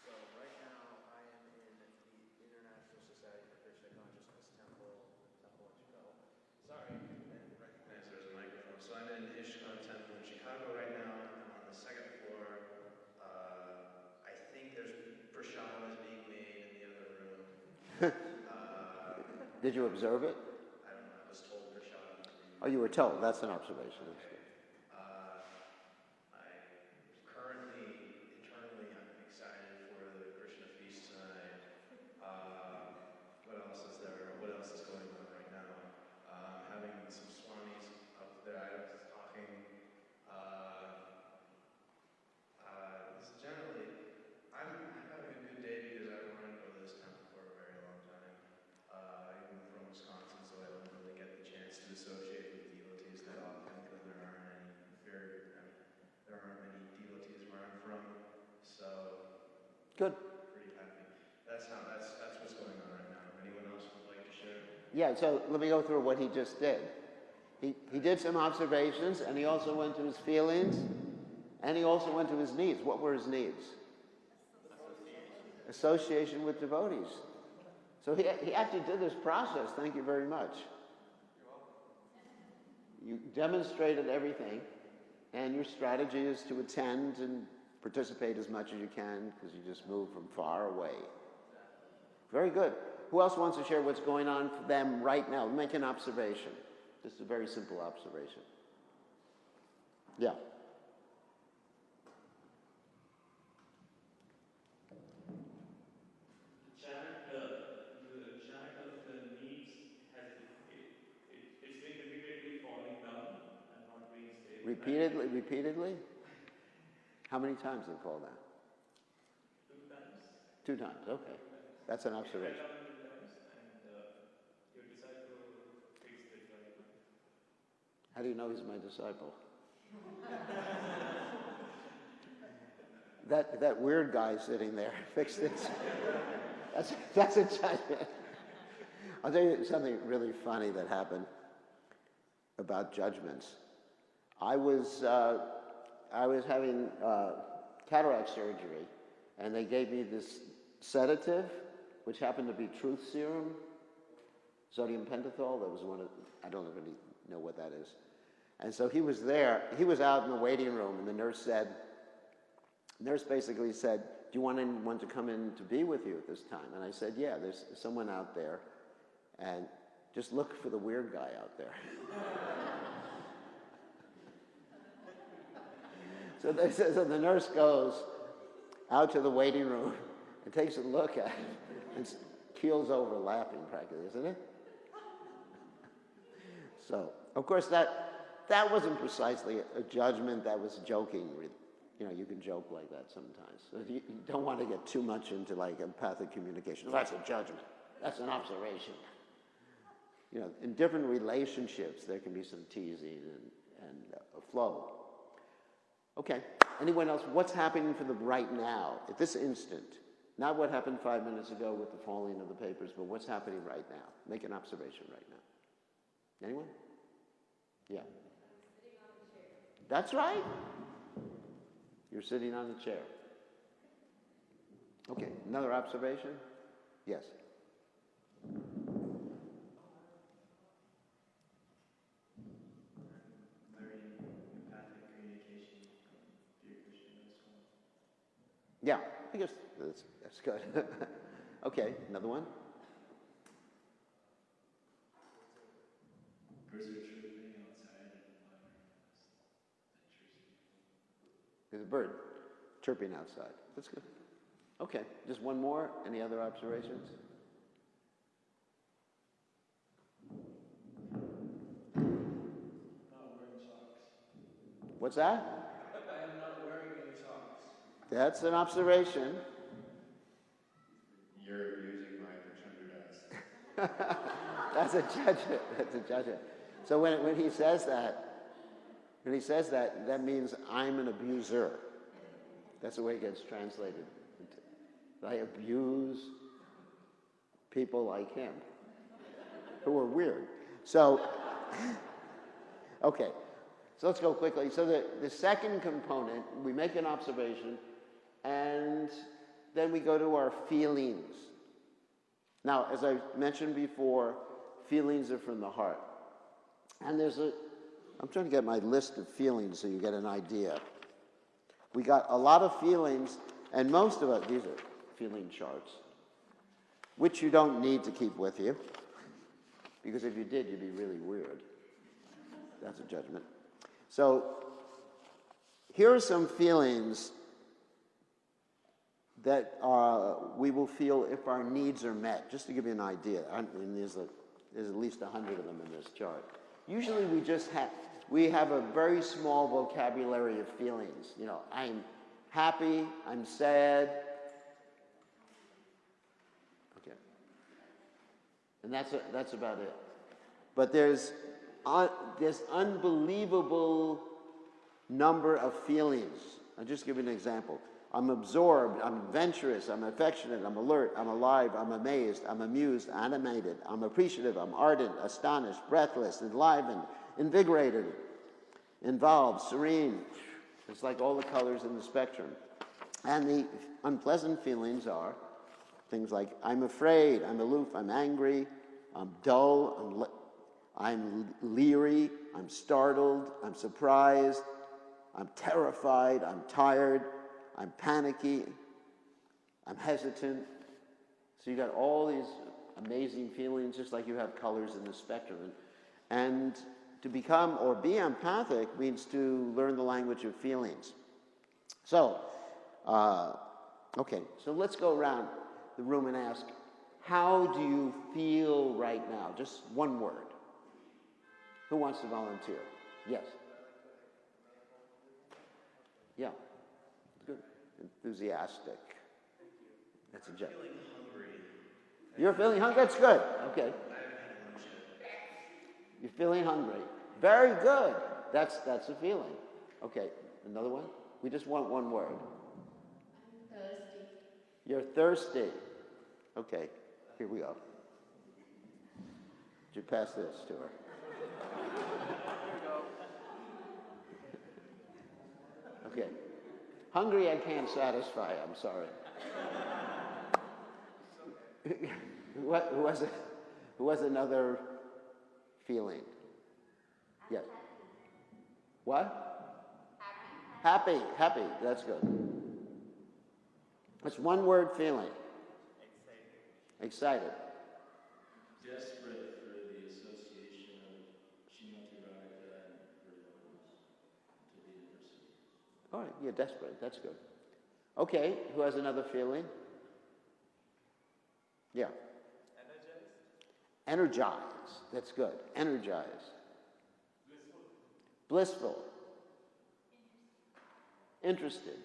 So right now I am in the International Society for Krishna Consciousness Temple in Chicago. Sorry, I didn't recognize there was a microphone. So I'm in Ishkan Temple in Chicago right now. I'm on the second floor. I think there's prashad is being made in the other room. Did you observe it? I don't know. I was told prashad was being made. Oh, you were told. That's an observation. That's good. Internally, I'm excited for the Krishna feast tonight. What else is there? What else is going on right now? Having some swamis up there. I was talking. Generally, I'm having a good day because I wanted to go to this temple for a very long time. Even from Wisconsin, so I don't really get the chance to associate with devotees that often because there aren't many devotees where I'm from. So Good. pretty happy. That's what's going on right now. Anyone else would like to share? Yeah, so let me go through what he just did. He did some observations, and he also went to his feelings, and he also went to his needs. What were his needs? Association with devotees. So he actually did this process. Thank you very much. You demonstrated everything, and your strategy is to attend and participate as much as you can because you just moved from far away. Very good. Who else wants to share what's going on for them right now? Make an observation. Just a very simple observation. Yeah. The chant of the needs it's been repeatedly falling down and not being stable. Repeatedly? How many times did it fall down? 2 times. 2 times, okay. That's an observation. It fell down 2 times, and your disciple fixed it right now. How do you know he's my disciple? That weird guy sitting there fixed it. That's a judgment. I'll tell you something really funny that happened about judgments. I was having cataract surgery, and they gave me this sedative, which happened to be truth serum, sodium pentothal. That was one of, I don't really know what that is. And so he was there. He was out in the waiting room, and the nurse basically said, "Do you want anyone to come in to be with you at this time?" And I said, "Yeah, there's someone out there, and just look for the weird guy out there." So the nurse goes out to the waiting room and takes a look at it and keels over laughing practically, isn't it? So, of course, that wasn't precisely a judgment. That was joking. You can joke like that sometimes. So you don't want to get too much into like empathic communication. That's a judgment. That's an observation. In different relationships, there can be some teasing and a flow. Okay. Anyone else? What's happening for them right now, at this instant? Not what happened 5 minutes ago with the falling of the papers, but what's happening right now? Make an observation right now. Anyone? Yeah. Sitting on the chair. That's right. You're sitting on the chair. Okay, another observation? Yes. Yeah, I guess that's good. Okay, another one? Birds are chirping outside and ventures. There's a bird chirping outside. That's good. Okay, just one more. Any other observations? Not wearing socks. What's that? I am not wearing any socks. That's an observation. You're abusing my pretender. That's a judgment. That's a judgment. So when he says that, that means I'm an abuser. That's the way it gets translated. I abuse people like him, who are weird. So, okay. So let's go quickly. So the second component, we make an observation, and then we go to our feelings. Now, as I mentioned before, feelings are from the heart. And I'm trying to get my list of feelings so you get an idea. We got a lot of feelings, and most of it, these are feeling charts, which you don't need to keep with you, because if you did, you'd be really weird. That's a judgment. So, here are some feelings that we will feel if our needs are met. Just to give you an idea, and there's at least 100 of them in this chart. Usually we have a very small vocabulary of feelings. You know, I'm happy, I'm sad. Okay. And that's about it. But there's this unbelievable number of feelings. I'll just give you an example. I'm absorbed, I'm adventurous, I'm affectionate, I'm alert, I'm alive, I'm amazed, I'm amused, animated, I'm appreciative, I'm ardent, astonished, breathless, enlivened, invigorated, involved, serene. It's like all the colors in the spectrum. And the unpleasant feelings are things like I'm afraid, I'm aloof, I'm angry, I'm dull, I'm leery, I'm startled, I'm surprised, I'm terrified, I'm tired, I'm panicky, I'm hesitant. So you got all these amazing feelings, just like you have colors in the spectrum. And to become or be empathic means to learn the language of feelings. So, okay, so let's go around the room and ask, how do you feel right now? Just one word. Who wants to volunteer? Yes. Yeah. Good. Enthusiastic. That's a joke. I'm feeling hungry. You're feeling hungry? That's good. Okay. I haven't had lunch yet. You're feeling hungry. Very good. That's a feeling. Okay. Another one? We just want one word. I'm thirsty. You're thirsty. Okay. Here we go. Did you pass this to her? Okay. Hungry I can't satisfy, I'm sorry. Who was another feeling? Yes. What? Happy. Happy. That's good. That's one word feeling. Excited. Desperate for the association of Srimati Radhika and her lovers to be in pursuit. All right, yeah, desperate. That's good. Okay, who has another feeling? Yeah. Energized. That's good. Energized. Blissful. Interested.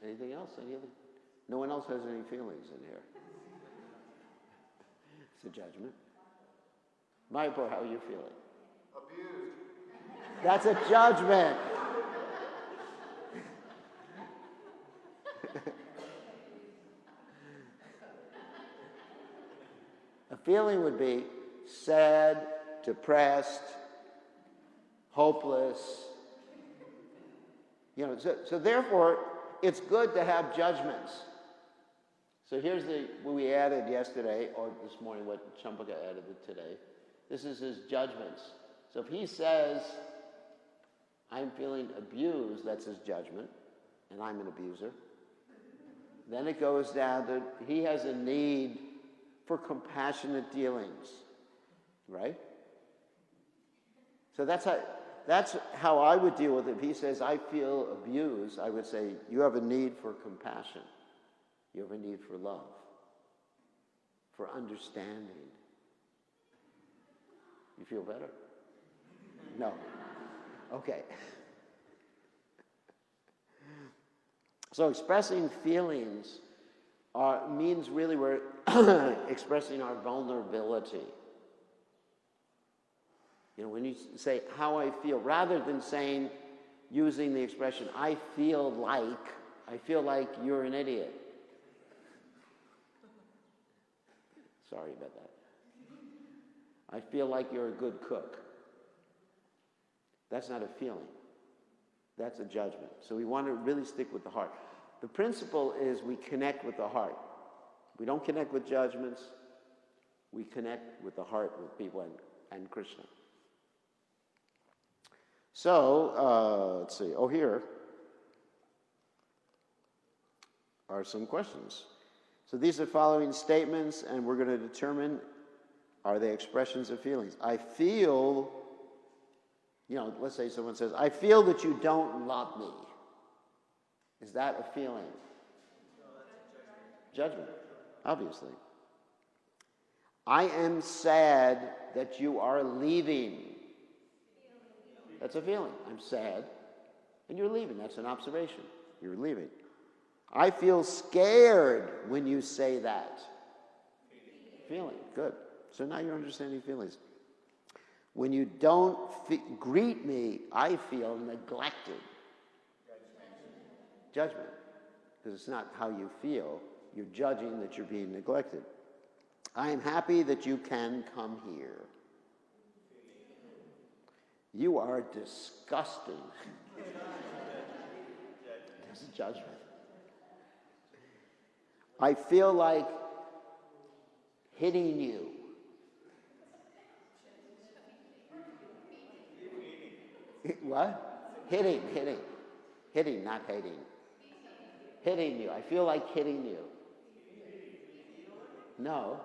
Anything else? Any other? No one else has any feelings in here. It's a judgment. Mayapur, how are you feeling? Abused. That's a judgment. A feeling would be sad, depressed, hopeless. You know, so therefore, it's good to have judgments. So here's what we added yesterday, or this morning, what Champaka added today. This is his judgments. So if he says, I'm feeling abused, that's his judgment, and I'm an abuser. Then it goes down to he has a need for compassionate dealings, right? So that's how I would deal with it. If he says, I feel abused, I would say, you have a need for compassion. You have a need for love, for understanding. You feel better? No. Okay. So expressing feelings means really we're expressing our vulnerability. You know, when you say how I feel, rather than using the expression, I feel like you're an idiot. Sorry about that. I feel like you're a good cook. That's not a feeling. That's a judgment. So we want to really stick with the heart. The principle is we connect with the heart. We don't connect with judgments. We connect with the heart, with people and Krishna. So, let's see. Oh, here are some questions. So these are following statements, and we're going to determine, are they expressions of feelings? I feel, let's say someone says, I feel that you don't love me. Is that a feeling? No, that's a Judgment, obviously. I am sad that you are leaving. That's a feeling. I'm sad, and you're leaving. That's an observation. You're leaving. I feel scared when you say that. Feeling. Good. So now you're understanding feelings. When you don't greet me, I feel neglected. Judgment. Because it's not how you feel. You're judging that you're being neglected. I am happy that you can come here. You are disgusting. That's a judgment. I feel like hitting you. What? Hitting, not hating. Hitting you. I feel like hitting you. No.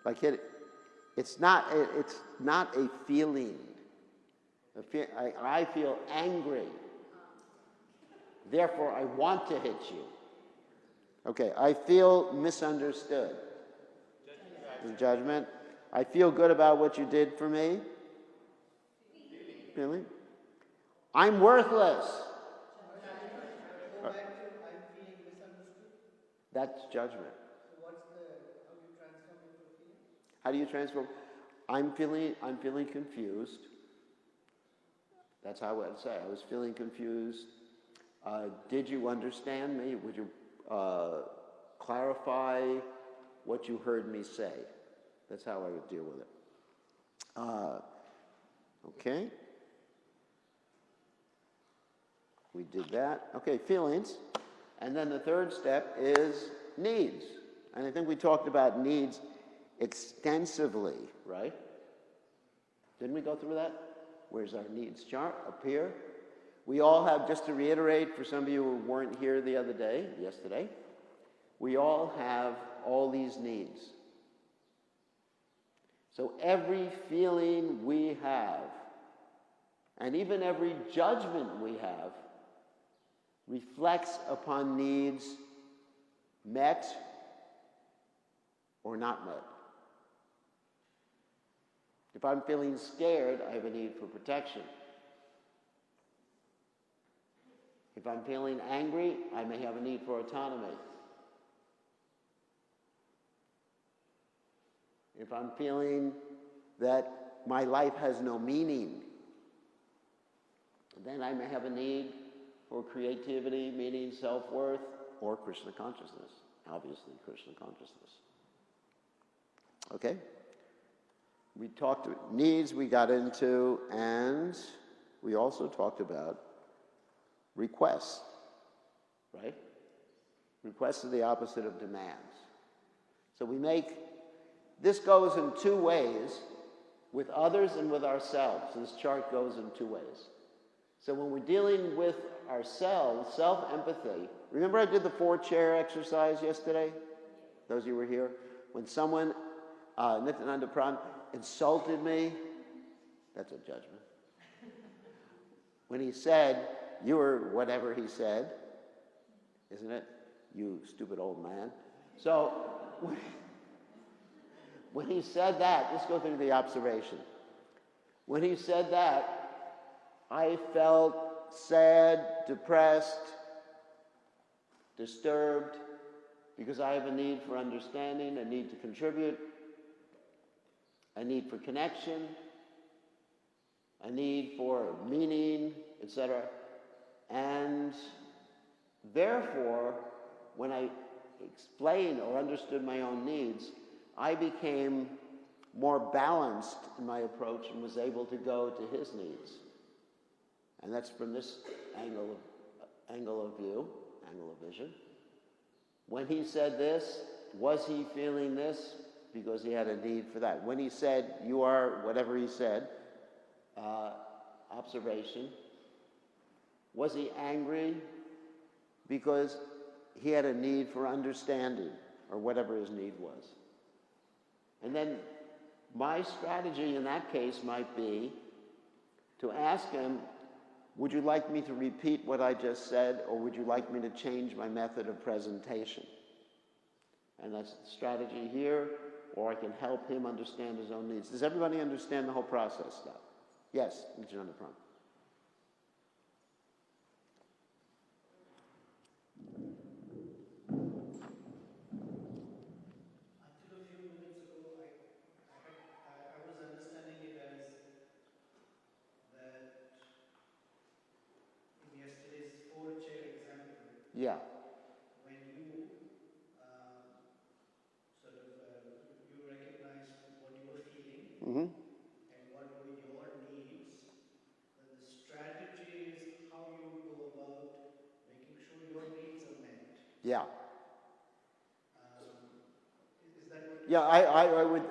Like hitting. It's not a feeling. I feel angry. Therefore, I want to hit you. Okay, I feel misunderstood. Judgment. I feel good about what you did for me. Feeling. I'm worthless. Go back to I'm feeling misunderstood. That's judgment. So how do you transform into a feeling? How do you transform? I'm feeling confused. That's how I would say. I was feeling confused. Did you understand me? Would you clarify what you heard me say? That's how I would deal with it. Okay. We did that. Okay, feelings. And then the third step is needs. And I think we talked about needs extensively, right? Didn't we go through that? Where's our needs chart? Up here. We all have, just to reiterate for some of you who weren't here yesterday, we all have all these needs. So every feeling we have, and even every judgment we have, reflects upon needs met or not met. If I'm feeling scared, I have a need for protection. If I'm feeling angry, I may have a need for autonomy. If I'm feeling that my life has no meaning, then I may have a need for creativity, meaning, self-worth, or Krishna consciousness. Obviously, Krishna consciousness. Okay? We talked needs, we got into, and we also talked about requests, right? Requests are the opposite of demands. So this goes in two ways, with others and with ourselves. This chart goes in two ways. So when we're dealing with ourselves, self-empathy, remember I did the 4-chair exercise yesterday? Those of you who were here? When someone, Nityananda Pran, insulted me, that's a judgment. When he said, you were whatever he said, isn't it? You stupid old man. So, when he said that, let's go through the observation. When he said that, I felt sad, depressed, disturbed, because I have a need for understanding, a need to contribute, a need for connection, a need for meaning, etc. And therefore, when I explained or understood my own needs, I became more balanced in my approach and was able to go to his needs. And that's from this angle of view, angle of vision. When he said this, was he feeling this? Because he had a need for that. When he said, you are whatever he said, observation. Was he angry? Because he had a need for understanding, or whatever his need was. And then my strategy in that case might be to ask him, would you like me to repeat what I just said, or would you like me to change my method of presentation? And that's the strategy here, or I can help him understand his own needs. Does everybody understand the whole process now? Yes, Mr. Underprom. Until a few minutes ago, I was understanding it as that in yesterday's 4-chair example, Yeah. when you you recognized what you were feeling Mm-hmm. and what were your needs, then the strategy is how you go about making sure your needs are met. Yeah. Is that what? Yeah,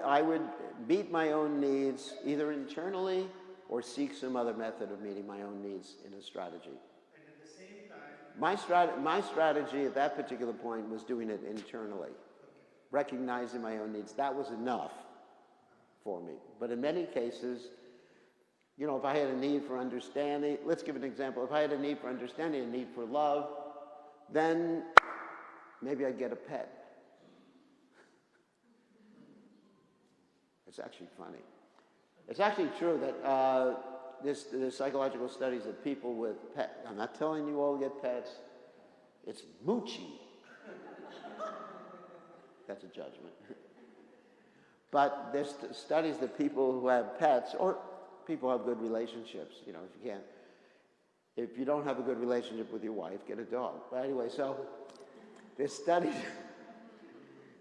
I would meet my own needs either internally or seek some other method of meeting my own needs in a strategy. And at the same time, My strategy at that particular point was doing it internally, recognizing my own needs. That was enough for me. But in many cases, you know, if I had a need for understanding, let's give an example. If I had a need for understanding, a need for love, then maybe I'd get a pet. It's actually funny. It's actually true that there's psychological studies that people with pets, I'm not telling you all get pets, it's moochie. That's a judgment. But there's studies that people who have pets, or people who have good relationships, you know, if you don't have a good relationship with your wife, get a dog. But anyway, so there's studies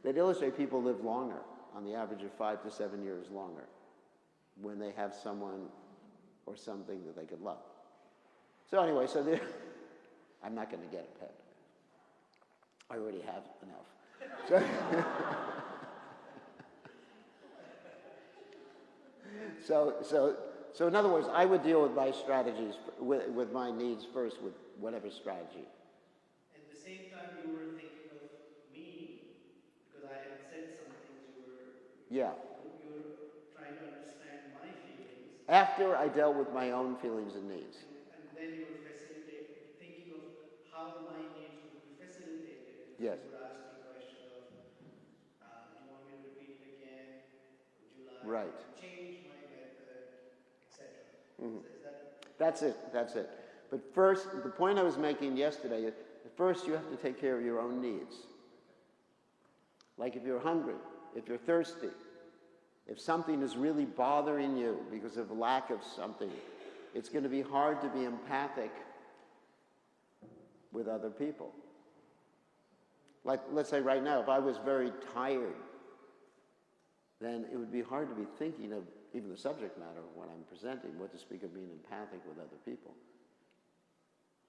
that illustrate people live longer, on the average of 5 to 7 years longer, when they have someone or something that they could love. So anyway, I'm not going to get a pet. I already have enough. So in other words, I would deal with my strategies, with my needs first, with whatever strategy. at the same time you were thinking of me, because I had said some things Yeah. you were trying to understand my feelings. After I dealt with my own feelings and needs. And then you were thinking of how my needs would be facilitated. And Yes. you would ask the question of, do you want me to repeat it again? Would you like Right. to change my method, etc.? Mhm. So is that? That's it. But first, the point I was making yesterday is, first you have to take care of your own needs. Like if you're hungry, if you're thirsty, if something is really bothering you because of lack of something, it's going to be hard to be empathic with other people. Like, let's say right now, if I was very tired, then it would be hard to be thinking of even the subject matter of what I'm presenting, what to speak of being empathic with other people.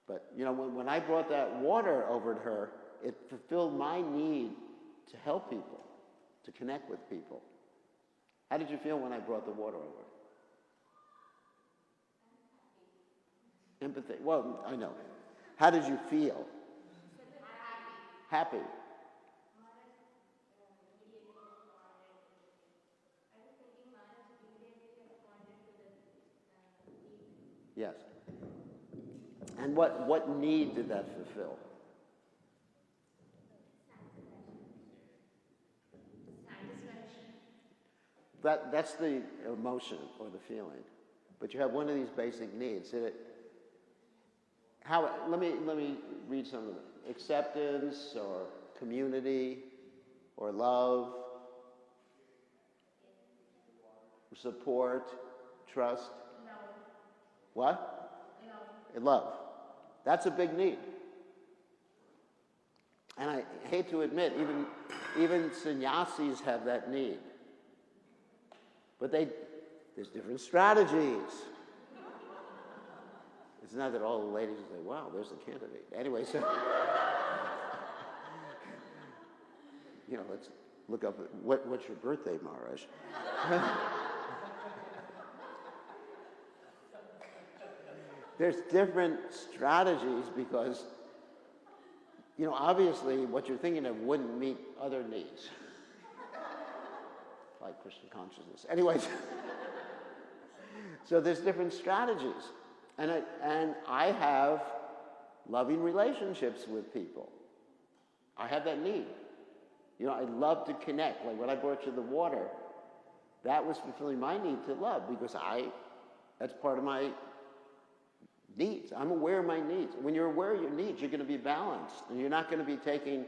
But, you know, when I brought that water over to her, it fulfilled my need to help people, to connect with people. How did you feel when I brought the water over? Empathy. Well, I know. How did you feel? Happy. Yes. And what need did that fulfill? That's the emotion or the feeling. But you have one of these basic needs. Let me read some of them. Acceptance or community or love, support, trust. No. What? No. Love. That's a big need. And I hate to admit, even sannyasis have that need. But there's different strategies. It's not that all the ladies say, wow, there's a candidate. Anyway, so, let's look up, what's your birthday, Maharaj? There's different strategies because, obviously what you're thinking of wouldn't meet other needs. Like Krishna consciousness. Anyways, so there's different strategies. And I have loving relationships with people. I have that need. I love to connect. Like when I brought you the water, that was fulfilling my need to love because that's part of my needs. I'm aware of my needs. When you're aware of your needs, you're going to be balanced. And you're not going to be taking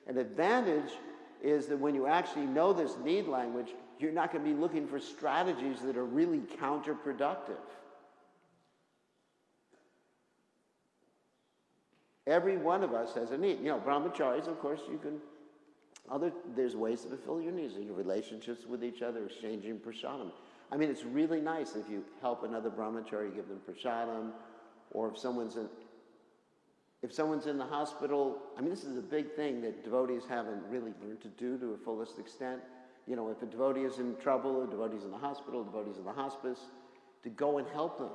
an advantage is that when you actually know this need language, you're not going to be looking for strategies that are really counterproductive. Every one of us has a need. Brahmacharis, of course, there's ways to fulfill your needs in your relationships with each other, exchanging prasadam. I mean, it's really nice if you help another brahmachari, give them prasadam, or if someone's in the hospital. I mean, this is a big thing that devotees haven't really learned to do to a fullest extent. If a devotee is in trouble, a devotee's in the hospital, a devotee's in the hospice, to go and help them.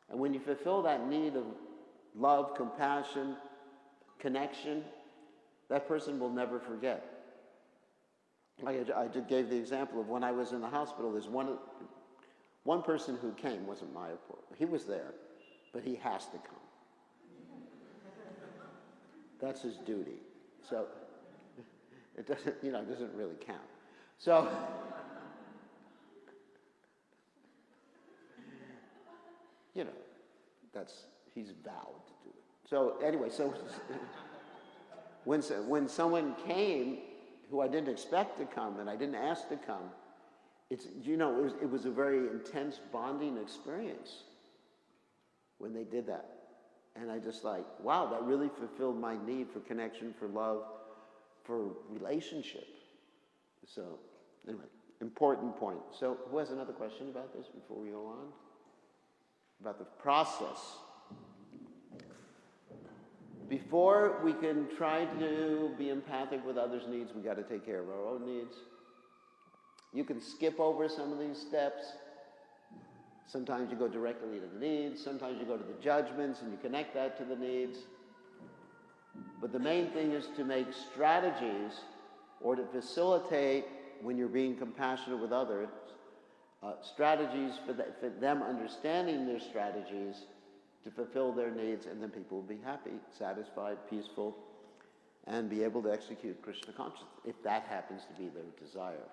And when you fulfill that need of love, compassion, connection, that person will never forget. Like I just gave the example of when I was in the hospital, there's one person who came, wasn't Mayapur. He was there, but he has to come. That's his duty. So it doesn't really count. So he's vowed to do it. So anyway, when someone came who I didn't expect to come and I didn't ask to come, it was a very intense bonding experience when they did that. And I just wow, that really fulfilled my need for connection, for love, for relationship. So anyway, important point. So who has another question about this before we go on? About the process. Before we can try to be empathic with others' needs, we got to take care of our own needs. You can skip over some of these steps. Sometimes you go directly to the needs. Sometimes you go to the judgments and you connect that to the needs. But the main thing is to make strategies or to facilitate, when you're being compassionate with others, strategies for them understanding their strategies to fulfill their needs, and then people will be happy, satisfied, peaceful, and be able to execute Krishna consciousness, if that happens to be their desire.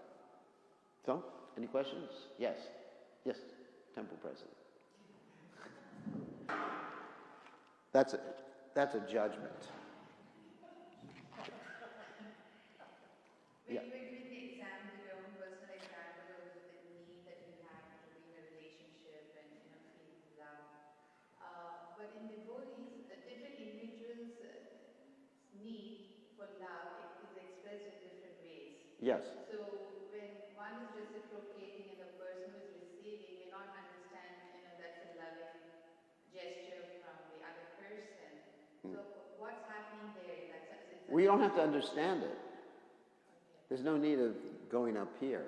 So, any questions? Yes. Yes, temple president. That's a judgment. When Yeah. you were giving the example, your own personal example of the need that you have to be in a relationship and feel love. But in devotees, different individuals' need for love is expressed in different ways. Yes. So when one is reciprocating and the person who is receiving may not understand, that's a loving gesture from the other person. So what's happening there in that sense? We don't have to understand it. There's no need of going up here.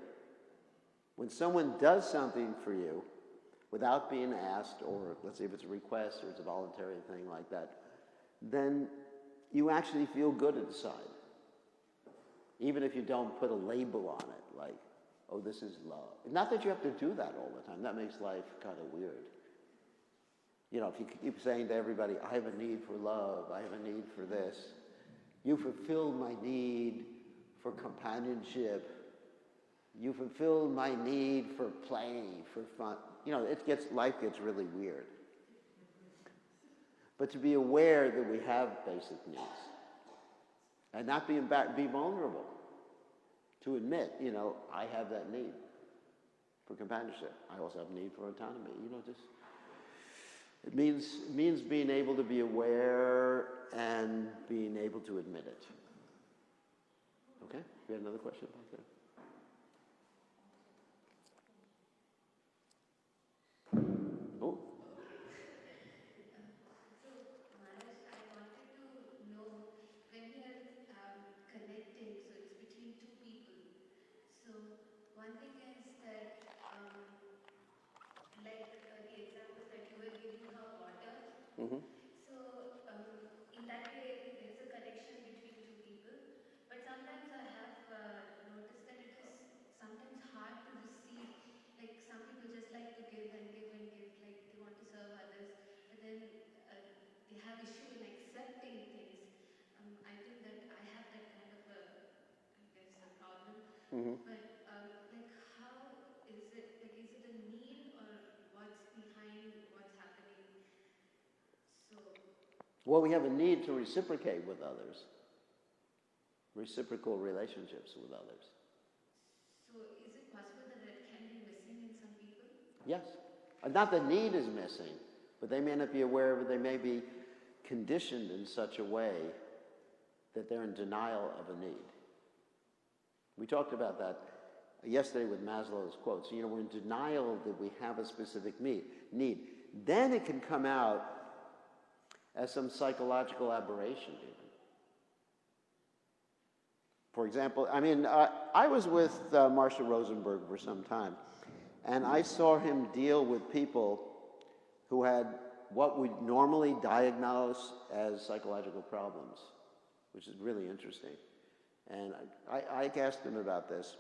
When someone does something for you, without being asked, or let's say if it's a request or it's a voluntary thing like that, then you actually feel good inside. Even if you don't put a label on it, like, oh, this is love. Not that you have to do that all the time. That makes life kind of weird. You know, if you keep saying to everybody, I have a need for love, I have a need for this, you fulfilled my need for companionship, you fulfilled my need for play, for fun. You know, life gets really weird. But to be aware that we have basic needs and not be vulnerable. To admit, you know, I have that need for companionship. I also have a need for autonomy. You know, just it means being able to be aware and being able to admit it. Okay? We have another question back there. Oh. So, Maharaj, I wanted to know when we are connecting, so it's between two people. So, one thing is that, like the example that you were giving her water. Mm-hmm. So, in that way, there's a connection between two people. But sometimes I have noticed that it is sometimes hard to receive. Like some people just like to give and give and give, like they want to serve others, but then they have issue in accepting things. I think that I have that kind of a, I guess, a problem. Mm-hmm. But like, how is it? Like, is it a need or what's behind what's happening? So. Well, we have a need to reciprocate with others. Reciprocal relationships with others. So is it possible that it can be missing in some people? Yes. Not the need is missing, but they may not be aware of it. They may be conditioned in such a way that they're in denial of a need. We talked about that yesterday with Maslow's quotes. You know, we're in denial that we have a specific need. Then it can come out as some psychological aberration even. For example, I mean, I was with Marshall Rosenberg for some time, and I saw him deal with people who had what we normally diagnose as psychological problems, which is really interesting. And I asked him about this,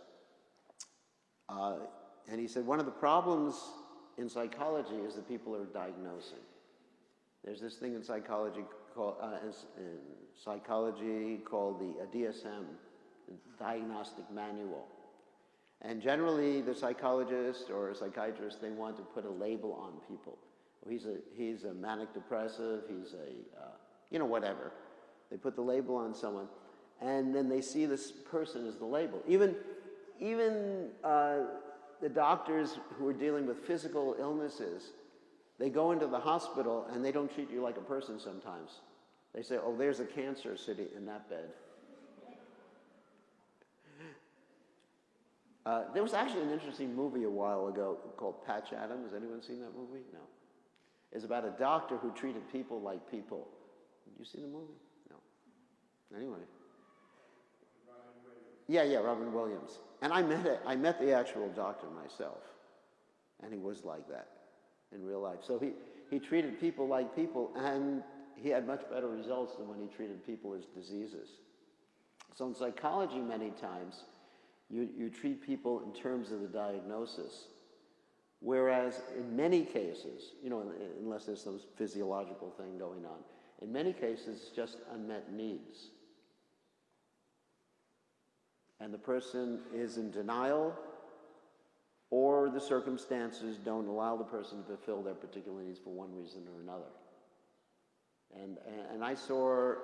and he said one of the problems in psychology is that people are diagnosing. There's this thing in psychology called the DSM, the Diagnostic Manual. And generally, the psychologist or a psychiatrist, they want to put a label on people. Well, he's a manic depressive, he's a, whatever. They put the label on someone, and then they see this person as the label. Even the doctors who are dealing with physical illnesses, they go into the hospital and they don't treat you like a person sometimes. They say, oh, there's a cancer sitting in that bed. There was actually an interesting movie a while ago called Patch Adams. Has anyone seen that movie? No. It's about a doctor who treated people like people. Did you see the movie? No. Anyway. Yeah, Robin Williams. And I met the actual doctor myself. And he was like that in real life. So he treated people like people, and he had much better results than when he treated people as diseases. So in psychology, many times, you treat people in terms of the diagnosis, whereas in many cases, unless there's some physiological thing going on, in many cases, it's just unmet needs. And the person is in denial, or the circumstances don't allow the person to fulfill their particular needs for one reason or another. And I saw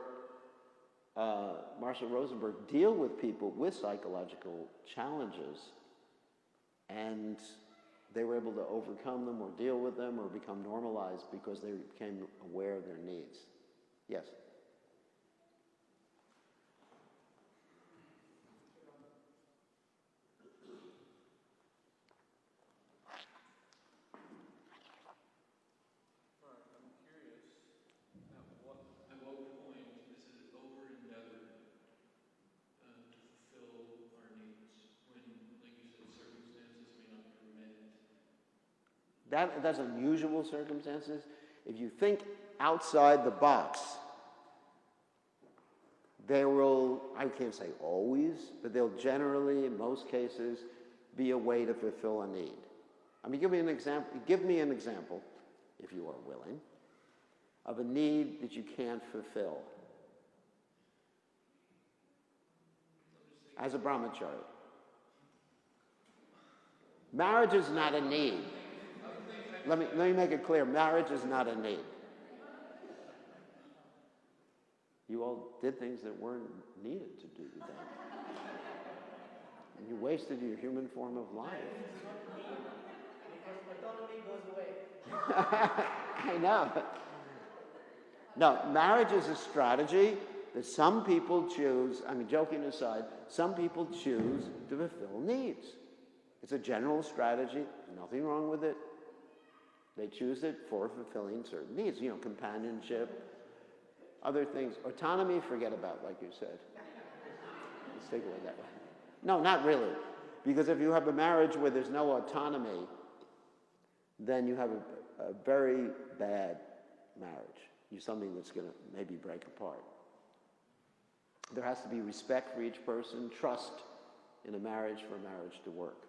Marshall Rosenberg deal with people with psychological challenges, and they were able to overcome them or deal with them or become normalized because they became aware of their needs. Yes? That's unusual circumstances. If you think outside the box, there will, I can't say always, but there'll generally, in most cases, be a way to fulfill a need. I mean, give me an example, if you are willing, of a need that you can't fulfill as a brahmachari. Marriage is not a need. Let me make it clear. Marriage is not a need. You all did things that weren't needed to do that. And you wasted your human form of life. Because autonomy goes away. I know. No, marriage is a strategy that some people choose, I mean, joking aside, some people choose to fulfill needs. It's a general strategy, nothing wrong with it. They choose it for fulfilling certain needs, companionship, other things. Autonomy, forget about, like you said. Let's take away that way. No, not really. Because if you have a marriage where there's no autonomy, then you have a very bad marriage. Something that's going to maybe break apart. There has to be respect for each person, trust in a marriage for a marriage to work.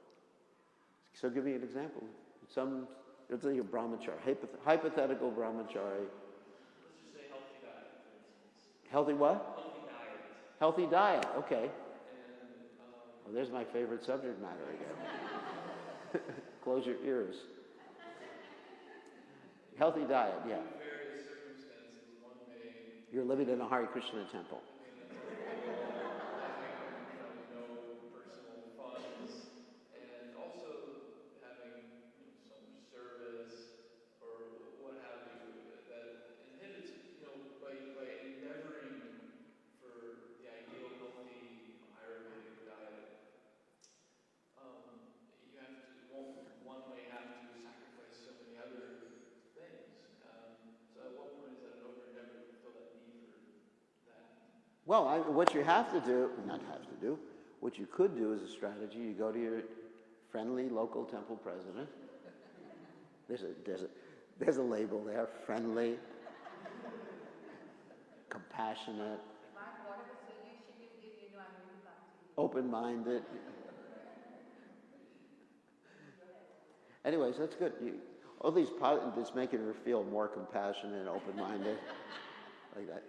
So give me an example. Let's say a brahmachari, hypothetical brahmachari. Let's just say healthy diet, for instance. Healthy what? Healthy diet. Healthy diet, okay. And Well, there's my favorite subject matter again. Close your ears. Healthy diet, yeah. in various circumstances, one may You're living in a Hare Krishna temple. having no personal funds, and also having so much service or what have you that inhibits by endeavoring for the ideal healthy Ayurvedic diet. You have to one may have to sacrifice so many other things. So at what point is that an over endeavor to fulfill that need for that? Well, what you have to do, not have to do, what you could do as a strategy, you go to your friendly local temple president. There's a label there, friendly, compassionate, Whatever solution you give, I'm going to come to you. open-minded. Anyways, that's good. All these it's making her feel more compassionate and open-minded, like that.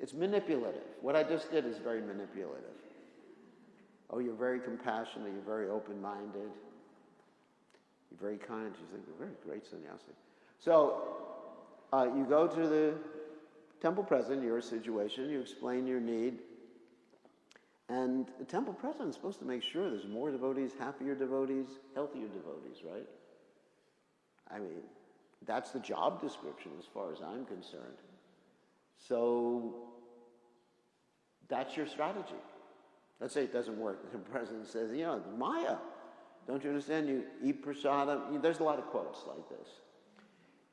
It's manipulative. What I just did is very manipulative. Oh, you're very compassionate. You're very open-minded. You're very kind. She's like, you're very great sannyasi. So you go to the temple president, your situation. You explain your need. And the temple president is supposed to make sure there's more devotees, happier devotees, healthier devotees, right? I mean, that's the job description as far as I'm concerned. So that's your strategy. Let's say it doesn't work. The president says, Maya, don't you understand? You eat prasadam. There's a lot of quotes like this.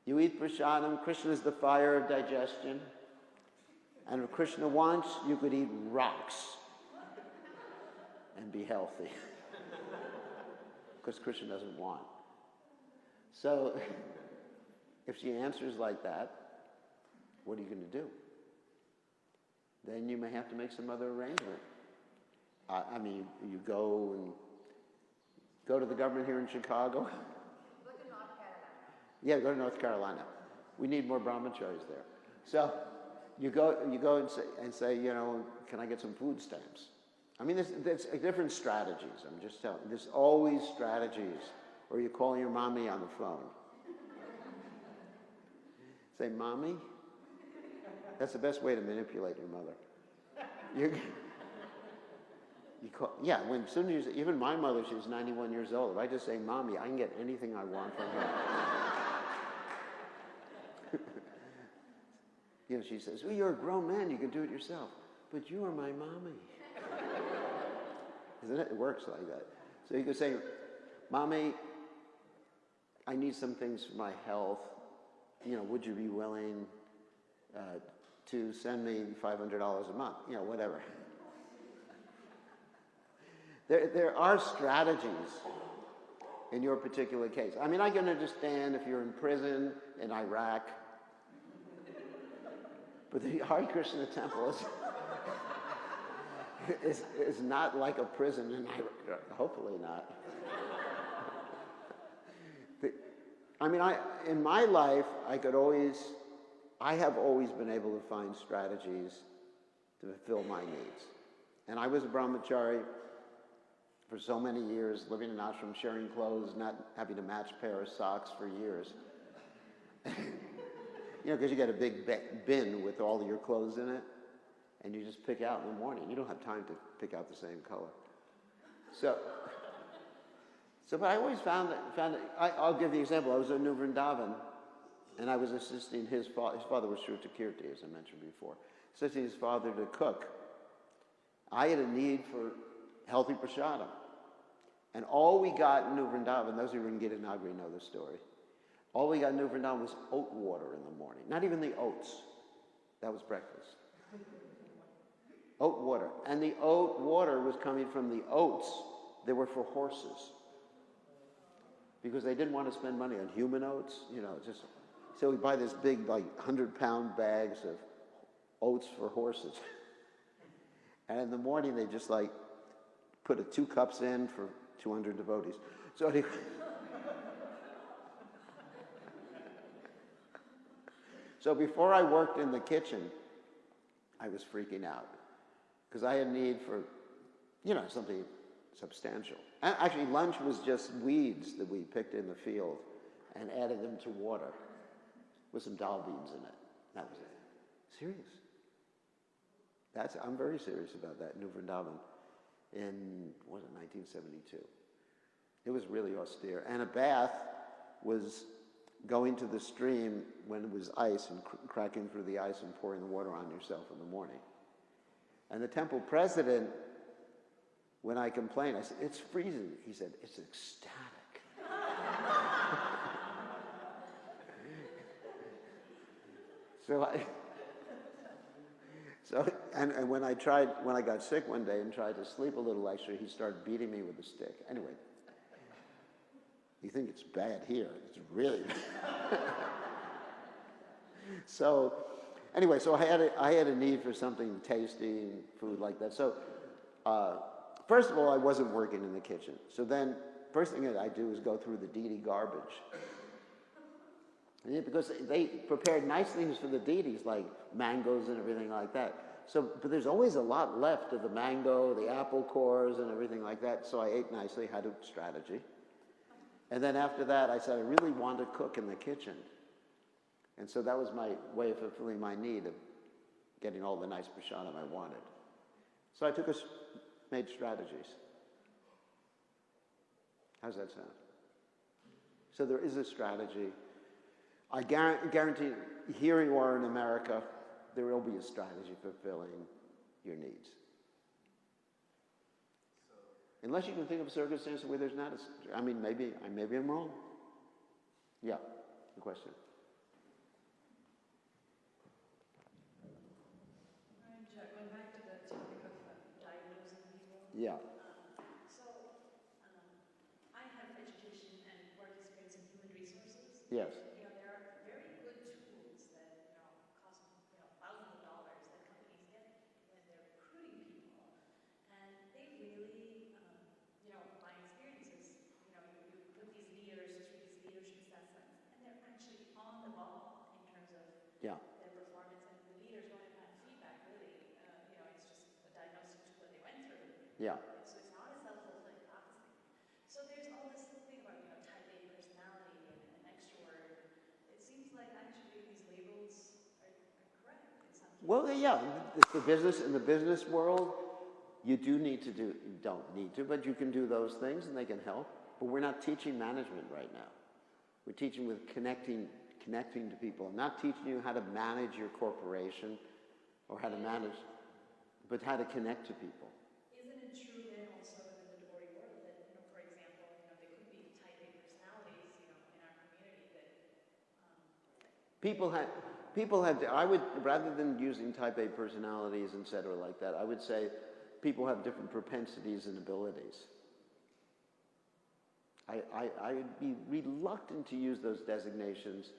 You eat prasadam. Krishna is the fire of digestion. And if Krishna wants, you could eat rocks and be healthy. Because Krishna doesn't want. So if she answers like that, what are you going to do? Then you may have to make some other arrangement. You go to the government here in Chicago. Go to North Carolina. Yeah, go to North Carolina. We need more brahmacharis there. So you go and say, can I get some food stamps? I mean, there's different strategies. I'm just telling you. There's always strategies. Or you call your mommy on the phone. Say, Mommy? That's the best way to manipulate your mother. As soon as even my mother, she was 91 years old. If I just say, Mommy, I can get anything I want from her. She says, well, you're a grown man. You can do it yourself. But you are my mommy. Isn't it? It works like that. So you can say, Mommy, I need some things for my health. Would you be willing to send me $500 a month? Whatever. There are strategies in your particular case. I mean, I can understand if you're in prison in Iraq, but the Hare Krishna temple is not like a prison in Iraq. Hopefully not. I mean, in my life, I have always been able to find strategies to fulfill my needs. And I was a brahmachari for so many years, living in ashram, sharing clothes, not having to match a pair of socks for years. You know, because you get a big bin with all of your clothes in it, and you just pick out in the morning. You don't have time to pick out the same color. But I always found that I'll give the example. I was in New Vrindavan, and I was assisting his father was Shruta Kirti, as I mentioned before, assisting his father to cook. I had a need for healthy prasadam. And all we got in New Vrindavan, those who were in Gitanagari know the story, all we got in New Vrindavan was oat water in the morning. Not even the oats. That was breakfast. Oat water. And the oat water was coming from the oats that were for horses. Because they didn't want to spend money on human oats, you know, so we buy this big, like, 100-pound bags of oats for horses. And in the morning, they just, like, put 2 cups in for 200 devotees. So anyway, so before I worked in the kitchen, I was freaking out. Because I had need for, you know, something substantial. Actually, lunch was just weeds that we picked in the field and added them to water with some dal beans in it. That was it. Serious. I'm very serious about that in New Vrindavan in, 1972. It was really austere. And a bath was going to the stream when it was ice and cracking through the ice and pouring the water on yourself in the morning. And the temple president, when I complained, I said, "It's freezing." He said, "It's ecstatic." And when I got sick one day and tried to sleep a little extra, he started beating me with a stick. Anyway, you think it's bad here. It's really bad. So I had a need for something tasty and food like that. So first of all, I wasn't working in the kitchen. So then, first thing that I do is go through the deity garbage. Yeah, because they prepared nice things for the deities, like mangoes and everything like that. So, but there's always a lot left of the mango, the apple cores, and everything like that. So I ate nicely, had a strategy. And then after that, I said, I really want to cook in the kitchen. And so that was my way of fulfilling my need of getting all the nice prasadam I wanted. So I made strategies. How's that sound? So there is a strategy. I guarantee, here you are in America, there will be a strategy fulfilling your needs. Unless you can think of circumstances where there's not a, I mean, maybe I'm wrong. Yeah, the question. Going back to the topic of diagnosing people. Yeah. I have education and work experience in human resources. Yes. You know, there are very good tools that, cost, thousands of dollars that companies get when they're recruiting people. And they really, my experiences, you put these leaders through these leadership assessments, and they're actually on the ball in terms of Yeah. their performance, and the leaders don't even have feedback, really. It's just a diagnostic tool that they went through. Yeah. So it's not a self-fulfilling prophecy. So there's all this thing about, type A personality and extrovert. It seems like actually these labels are correct in some cases. Well, yeah, in the business world, you don't need to, but you can do those things and they can help. But we're not teaching management right now. We're teaching with connecting to people. I'm not teaching you how to manage your corporation or how to manage, but how to connect to people. Isn't it true then also in the devotee world that, for example, there could be type A personalities, in our community that People have, I would, rather than using type A personalities, et cetera, like that, I would say people have different propensities and abilities. I'd be reluctant to use those designations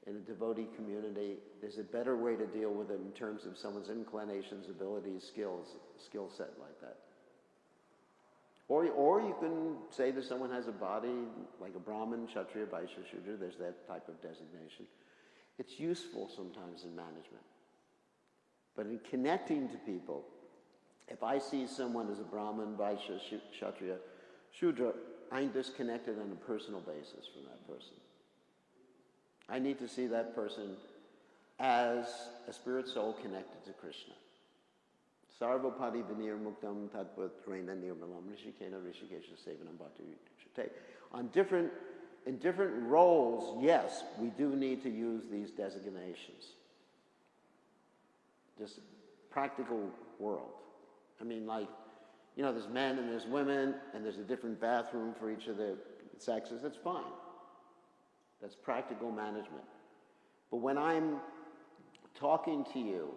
in a devotee community. There's a better way to deal with it in terms of someone's inclinations, abilities, skill set like that. Or you can say that someone has a body like a Brahmin, Kshatriya, Vaishya, Shudra. There's that type of designation. It's useful sometimes in management. But in connecting to people, if I see someone as a Brahmin, Vaishya, Kshatriya, Shudra, I'm disconnected on a personal basis from that person. I need to see that person as a spirit soul connected to Krishna. Sarvapadi vinir muktam tadvatrena nirmalam rishikena rishikesha sevanam bhakti rishate. In different roles, yes, we do need to use these designations. Just practical world. I mean, like, there's men and there's women, and there's a different bathroom for each of the sexes. That's fine. That's practical management. But when I'm talking to you,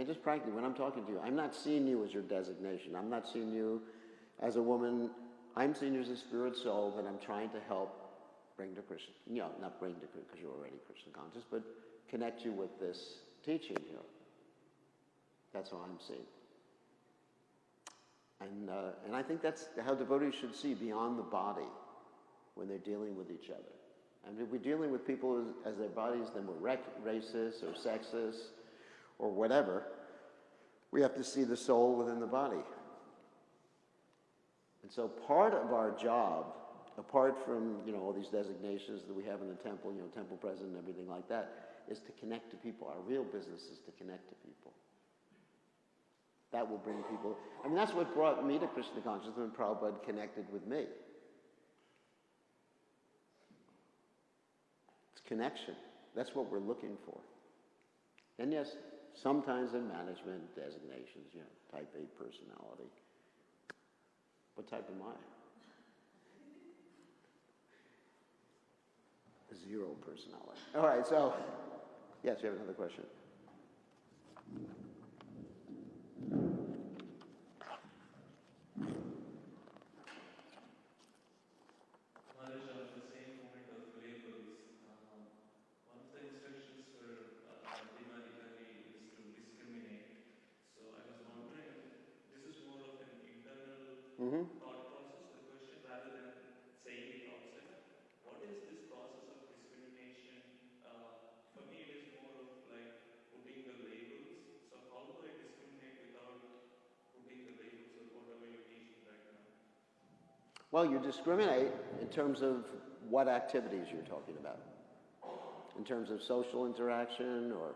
just practically, when I'm talking to you, I'm not seeing you as your designation. I'm not seeing you as a woman. I'm seeing you as a spirit soul that I'm trying to help bring to Krishna. Not bring to Krishna because you're already Krishna conscious, but connect you with this teaching here. That's how I'm seeing. And I think that's how devotees should see beyond the body when they're dealing with each other. And if we're dealing with people as their bodies, then we're racist or sexist or whatever. We have to see the soul within the body. And so part of our job, apart from all these designations that we have in the temple, temple president and everything like that, is to connect to people. Our real business is to connect to people. That will bring people. That's what brought me to Krishna consciousness when Prabhupada connected with me. It's connection. That's what we're looking for. And yes, sometimes in management designations, type A personality. What type am I? Zero personality. All right, so, yes, you have another question. Maharaj, on the same point of labels, one of the instructions for Dhimadikari is to discriminate. So I was wondering, this is more of an internal thought process, the question, rather than saying it outside. What is this process of discrimination? For me, it is more of like putting the labels. So how do I discriminate without putting the labels or whatever you're teaching right now? Well, you discriminate in terms of what activities you're talking about. In terms of social interaction, or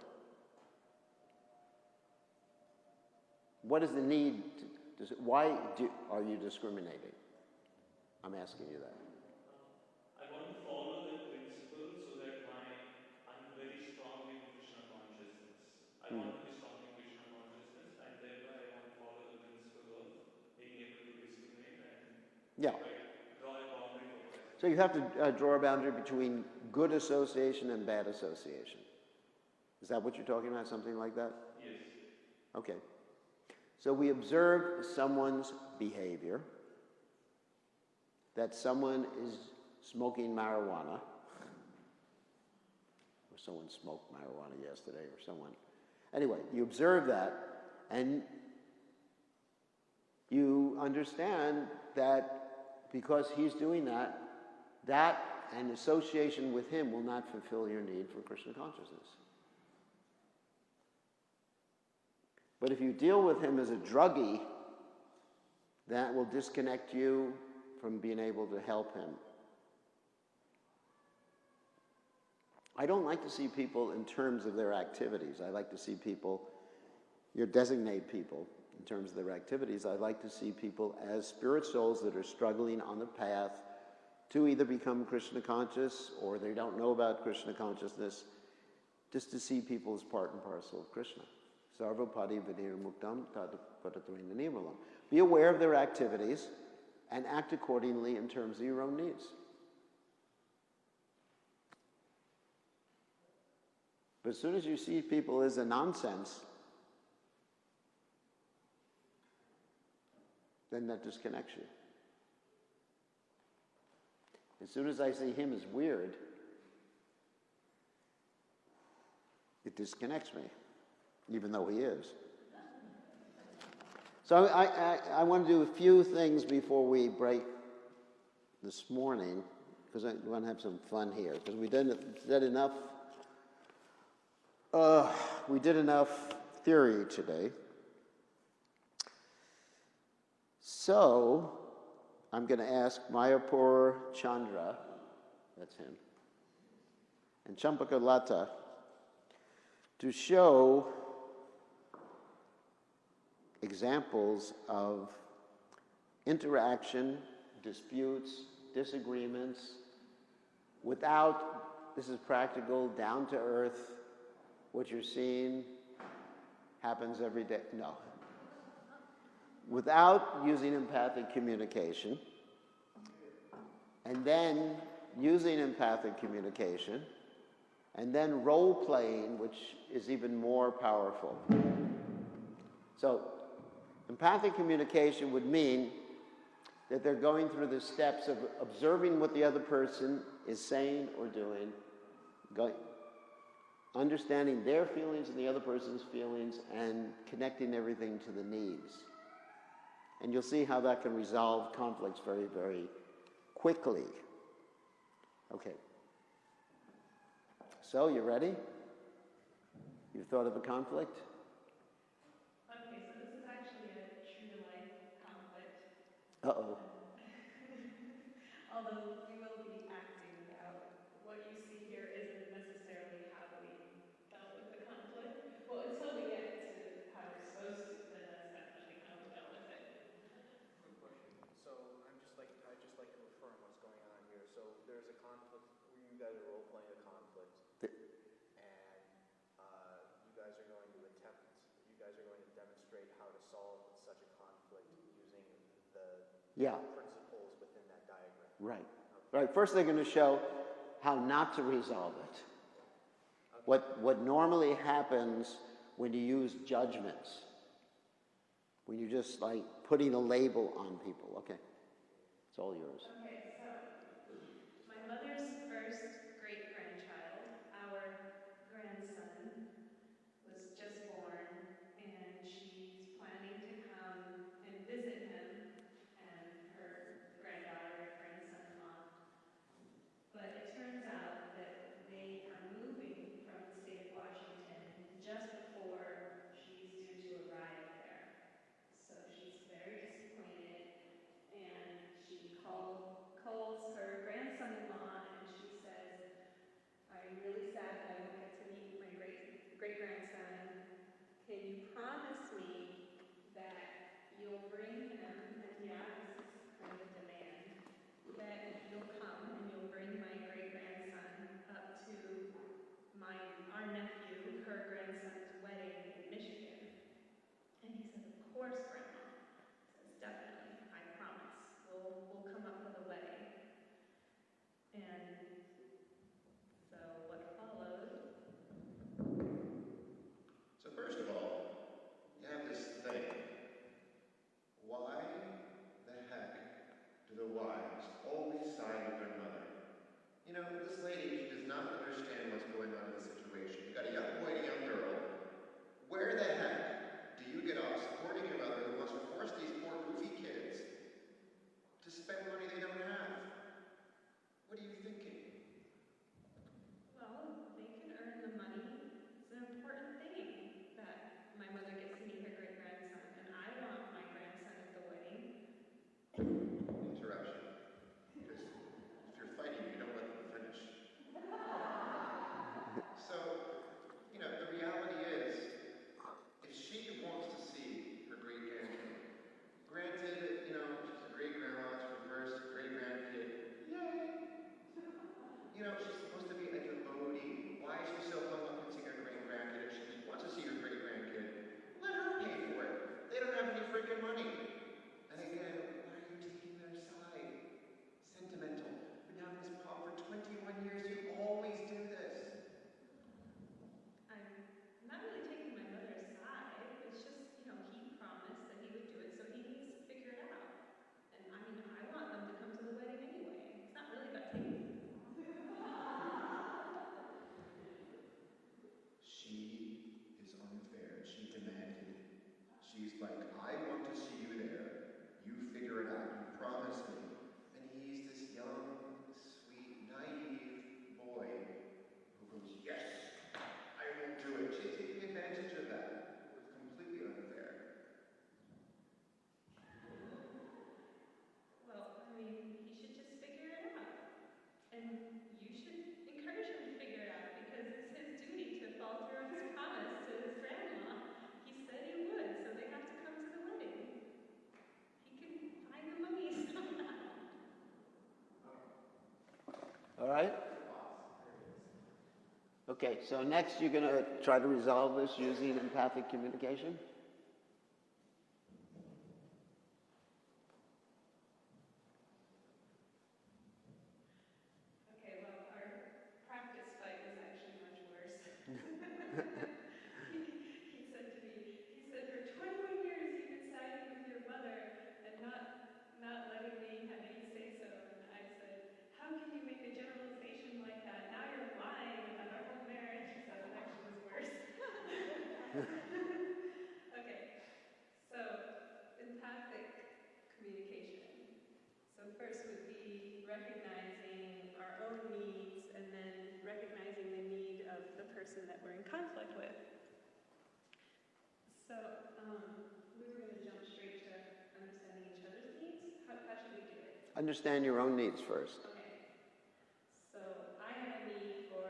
what is the need? Why are you discriminating? I'm asking you that. I want to follow the principle so that I'm very strong in Krishna consciousness. I want to be strong in Krishna consciousness, and thereby I want to follow the principle of being able to discriminate and draw a boundary for myself. So you have to draw a boundary between good association and bad association. Is that what you're talking about? Something like that? Yes. Okay. So we observe someone's behavior, that someone is smoking marijuana, or someone smoked marijuana yesterday, or someone. Anyway, you observe that, and you understand that because he's doing that, that and association with him will not fulfill your need for Krishna consciousness. But if you deal with him as a druggie, that will disconnect you from being able to help him. I don't like to see people in terms of their activities. I like to see people, designate people in terms of their activities. I like to see people as spirit souls that are struggling on the path to either become Krishna conscious or they don't know about Krishna consciousness, just to see people as part and parcel of Krishna. Sarvapadi vinir muktam tadapatatvarena nirmalam. Be aware of their activities and act accordingly in terms of your own needs. But as soon as you see people as a nonsense, then that disconnects you. As soon as I see him as weird, it disconnects me, even though he is. So I want to do a few things before we break this morning, because I want to have some fun here, because we did enough. We did enough theory today. So I'm going to ask Mayapur Chandra, that's him, and Champakalata to show examples of interaction, disputes, disagreements, without, this is practical, down to earth, what you're seeing happens every day. No. Without using empathic communication, and then using empathic communication, and then role-playing, which is even more powerful. So, empathic communication would mean that they're going through the steps of observing what the other person is saying or doing, understanding their feelings and the other person's feelings, and connecting everything to the needs. And you'll see how that can resolve conflicts very, very quickly. Okay. So, you ready? You've thought of a conflict? Okay, so this is actually a true-to-life conflict. Uh-oh. Although we will be acting it out. What you see here isn't necessarily how we dealt with the conflict. Well, until we get to how we're supposed to, then that's definitely how we dealt with it. Quick question. So I'd just like to affirm what's going on here. So there's a conflict where you guys are role playing a conflict, and you guys are going to demonstrate how to solve such a conflict using the principles within that diagram. Right. Right. First, they're going to show how not to resolve it. Okay. What normally happens when you use judgments, when you're just like putting a label on people. Okay. It's all yours. Okay, so my mother's first great-grandchild, our grandson, was just born, and she's planning to come and visit him and her granddaughter and grandson-in-law. But it turns out that they are moving from the state of Washington just before she's due to arrive there. So she's very disappointed, and she calls her grandson-in-law, and she says, "I'm really sad that I won't get to meet my great-grandson. Can you promise me that you'll bring him," and yeah, this is kind of a demand, "that you'll come and you'll bring my great-grandson up to our nephew, her grandson's wedding in Michigan?" And he says, "Of course, Grandma." He says, "Definitely, I promise. We'll come up for the wedding." And so what followed? So first of all, you have this thing. Why the heck do the wives always side with their mother? You know, this lady, she does not understand what's going on in the situation. You got a young boy and a young girl. Where the heck do you get off supporting your mother who wants to force these poor goofy kids to spend money they don't have? What are you thinking? Well, they can earn the money. It's an important thing that my mother gets to meet her great-grandson, and I want my grandson at the wedding. Interruption. Because if you're fighting, you don't let them finish. So, you know, the reality All right? Okay, so next you're going to try to resolve this using empathic communication? Okay, well, our practice fight was actually much worse. he said to me, he said, for 21 years you've been siding with your mother and not letting me have any say-so. And I said, how can you make a generalization like that? Now you're lying about our whole marriage. So it actually was worse. Okay, so empathic communication. So first would be recognizing our own needs and then recognizing the need of the person that we're in conflict with. So we were going to jump straight to understanding each other's needs. How should we do it? Understand your own needs first. Okay. So I have a need for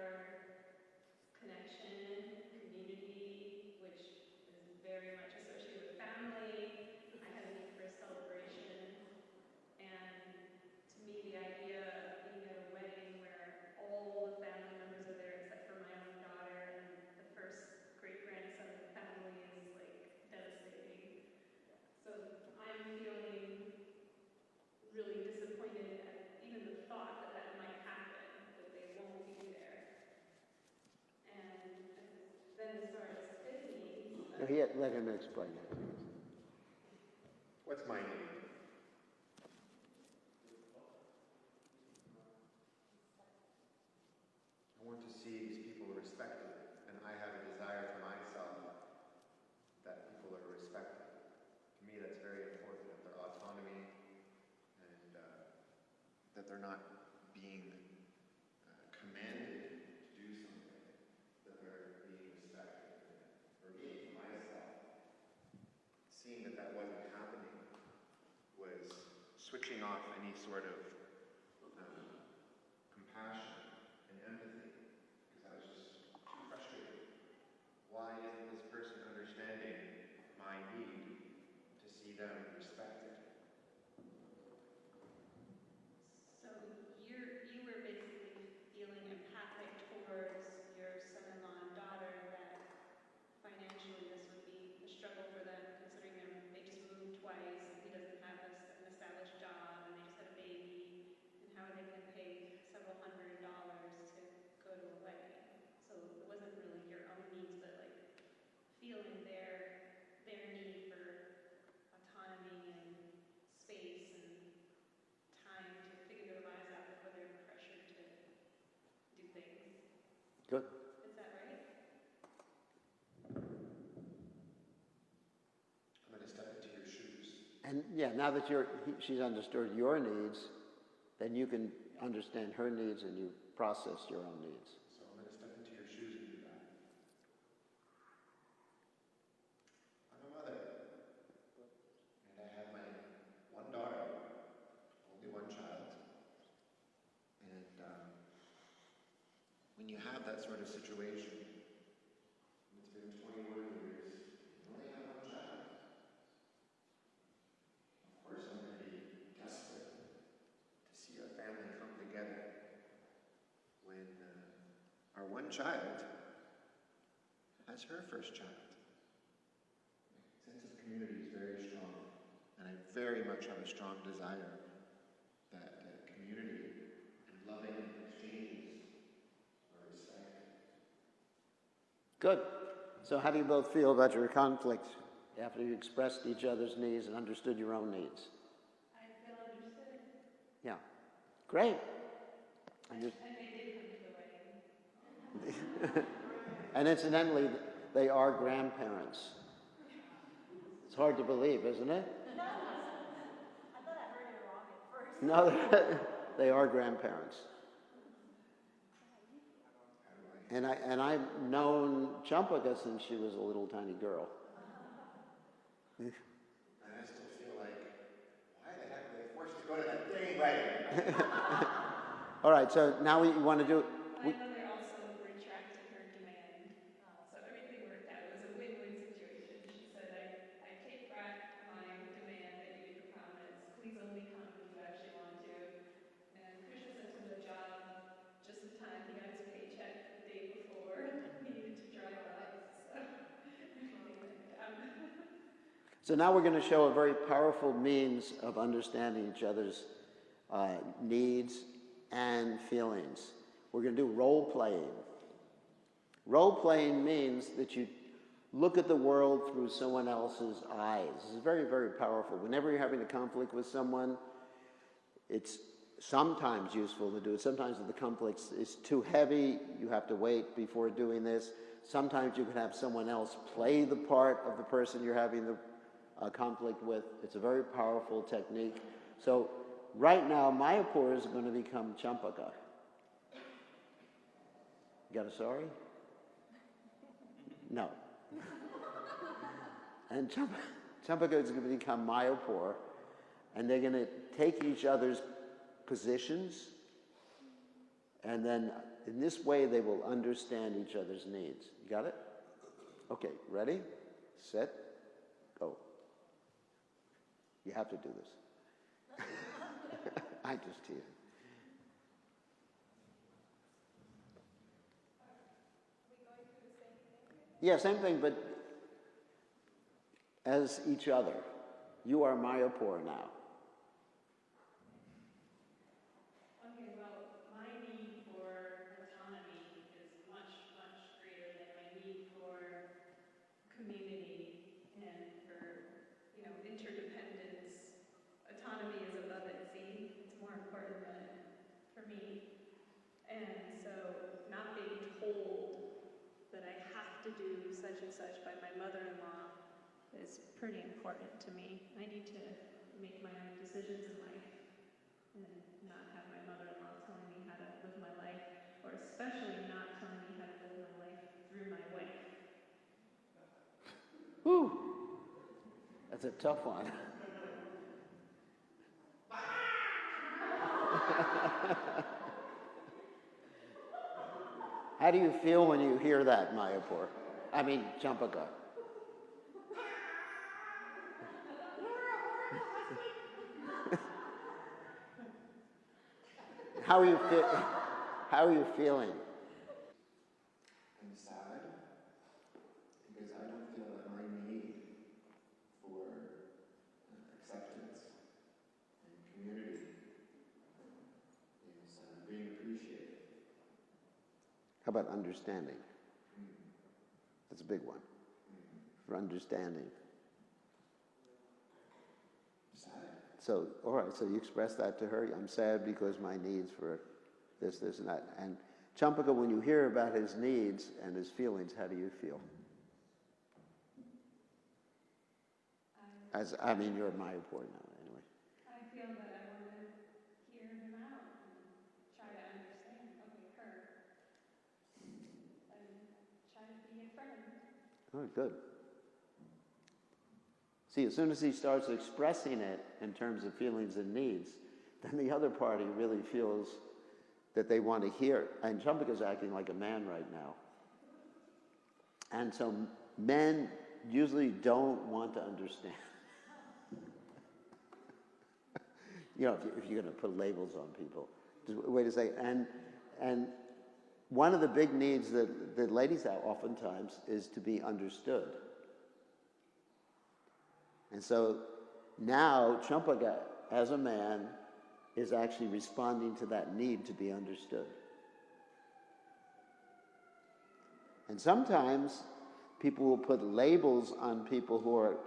connection, community, which is very much associated with family. I have a need for a celebration. And to me, the idea of being at a wedding where all the family members are there except for my own daughter and the first great-grandson of the family is like devastating. So I'm feeling really disappointed at even the thought that that might happen, that they won't be there. And then as far as his needs, Let him explain it. What's my need? I want to see these people respected, and I have a desire for myself that people are respected. To me, that's very important, that their autonomy and that they're not being commanded to do something, that they're being respected. For me, for myself, seeing that that wasn't happening was switching off any sort of compassion and empathy, because I was just too frustrated. Why isn't this person understanding my need to see them respected? so you were basically feeling empathic towards your son-in-law and daughter that financially this would be a struggle for them, considering they just moved twice and he doesn't have an established job and they just had a baby, and how are they going to pay several $100s to go to a wedding? So it wasn't really your own needs, but like feeling their need for autonomy and space and time to figure their lives out before they're pressured to do things. Good. Is that right? I'm going to step into your shoes. And yeah, now that she's understood your needs, then you can understand her needs and you process your own needs. So I'm going to step into your shoes and do that. I'm a mother, and I have my one daughter, only one child. And when you have that sort of situation, it's been 21 years, you only have one child. Of course I'm going to be desperate to see our family come together when our one child has her first child. My sense of community is very strong, and I very much have a strong desire that community and loving exchanges are respected. Good. So how do you both feel about your conflict after you expressed each other's needs and understood your own needs? I feel understood. Yeah. Great. And And they did come to the wedding. and incidentally, they are grandparents. It's hard to believe, isn't it? I thought I heard it wrong at first. No, they are grandparents. And I've known Champaka since she was a little tiny girl. And I still feel like, why the heck were they forced to go to that dang wedding? All right, so now we want to do. My mother also retracted her demand, so everything worked out. It was a win-win situation. She said, I take back my demand that you made the promise. Please only come if you actually want to. And Krishna sent him a job So now we're going to show a very powerful means of understanding each other's needs and feelings. We're going to do role playing. Role playing means that you look at the world through someone else's eyes. This is very, very powerful. Whenever you're having a conflict with someone, it's sometimes useful to do it. Sometimes if the conflict is too heavy, you have to wait before doing this. Sometimes you can have someone else play the part of the person you're having the conflict with. It's a very powerful technique. So right now, Mayapur is going to become Champaka. You got a sorry? No. And Champaka is going to become Mayapur, and they're going to take each other's positions, and then in this way they will understand each other's needs. You got it? Okay, ready, set, go. You have to do this. I just tease. Yeah, same thing, but as each other. You are Mayapur now. Okay, well, my need for autonomy is much, much greater than my need for community and for, interdependence. Autonomy is above it, see? It's more important for me. And so not being told that I have to do such and such by my mother-in-law is pretty important to me. I need to make my own decisions in life and not have my mother-in-law telling me how to live my life, or especially not telling me how to live my life through my wife. Whew. That's a tough one. How do you feel when you hear that, Mayapur? I mean, Champaka. How are you feeling? I'm sad because I don't feel that my need for acceptance and community is being appreciated. How about understanding? That's a big one. For understanding. Sad. So, all right, so you express that to her. I'm sad because my needs for this, and that. And Champaka, when you hear about his needs and his feelings, how do you feel? You're Mayapur now, anyway. I feel that I want to hear him out and try to understand, her, and try to be a friend. All right, good. See, as soon as he starts expressing it in terms of feelings and needs, then the other party really feels that they want to hear it. And Champaka's acting like a man right now. And so men usually don't want to understand. If you're going to put labels on people. Just wait a second. And one of the big needs that ladies have oftentimes is to be understood. And so now Champaka, as a man, is actually responding to that need to be understood. And sometimes people will put labels on people who are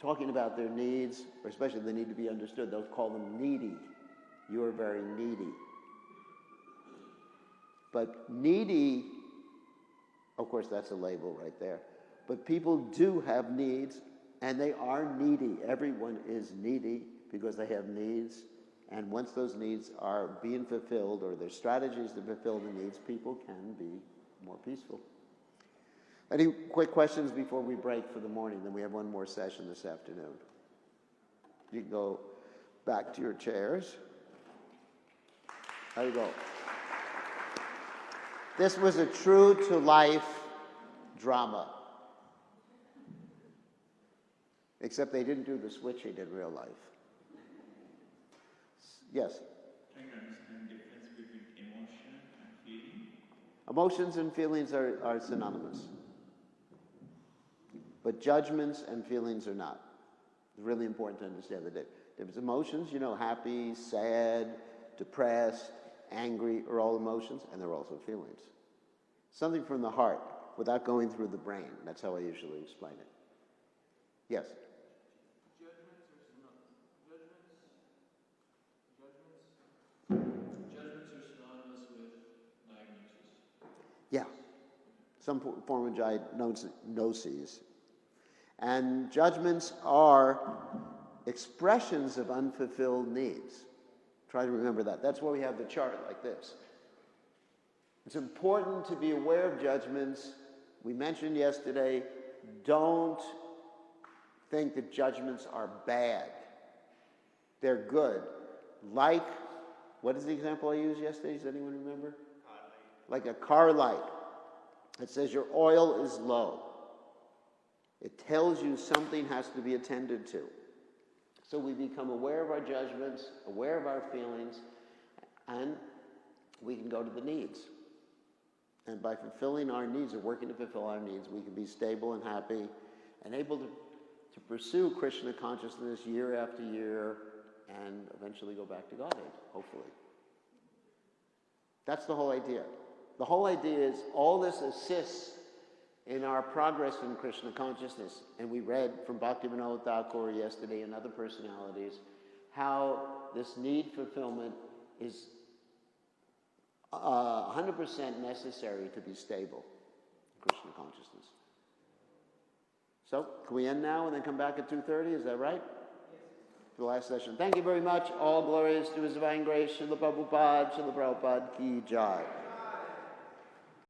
talking about their needs, or especially the need to be understood. They'll call them needy. You're very needy. But needy, of course, that's a label right there. But people do have needs, and they are needy. Everyone is needy because they have needs. And once those needs are being fulfilled, or there's strategies to fulfill the needs, people can be more peaceful. Any quick questions before we break for the morning? Then we have one more session this afternoon. You can go back to your chairs. There you go. This was a true-to-life drama. Except they didn't do the switching in real life. Yes? Trying to understand the difference between emotion and feeling. Emotions and feelings are synonymous. But judgments and feelings are not. It's really important to understand the difference. Emotions, you know, happy, sad, depressed, angry are all emotions, and they're also feelings. Something from the heart without going through the brain. That's how I usually explain it. Yes? Judgments are synonymous with diagnosis. Yeah. Some form of diagnoses. And judgments are expressions of unfulfilled needs. Try to remember that. That's why we have the chart like this. It's important to be aware of judgments. We mentioned yesterday, don't think that judgments are bad. They're good. Like, what is the example I used yesterday? Does anyone remember? Car light. Like a car light. It says your oil is low. It tells you something has to be attended to. So we become aware of our judgments, aware of our feelings, and we can go to the needs. And by fulfilling our needs, or working to fulfill our needs, we can be stable and happy and able to pursue Krishna consciousness year after year and eventually go back to Godhead, hopefully. That's the whole idea. The whole idea is all this assists in our progress in Krishna consciousness. And we read from Bhaktivinoda Thakur yesterday and other personalities how this need fulfillment is 100% necessary to be stable in Krishna consciousness. So, can we end now and then come back at 2:30? Is that right? Yes. For the last session. Thank you very much. All glories to His divine grace. Srila Prabhupada, Srila Prabhupada ki jai.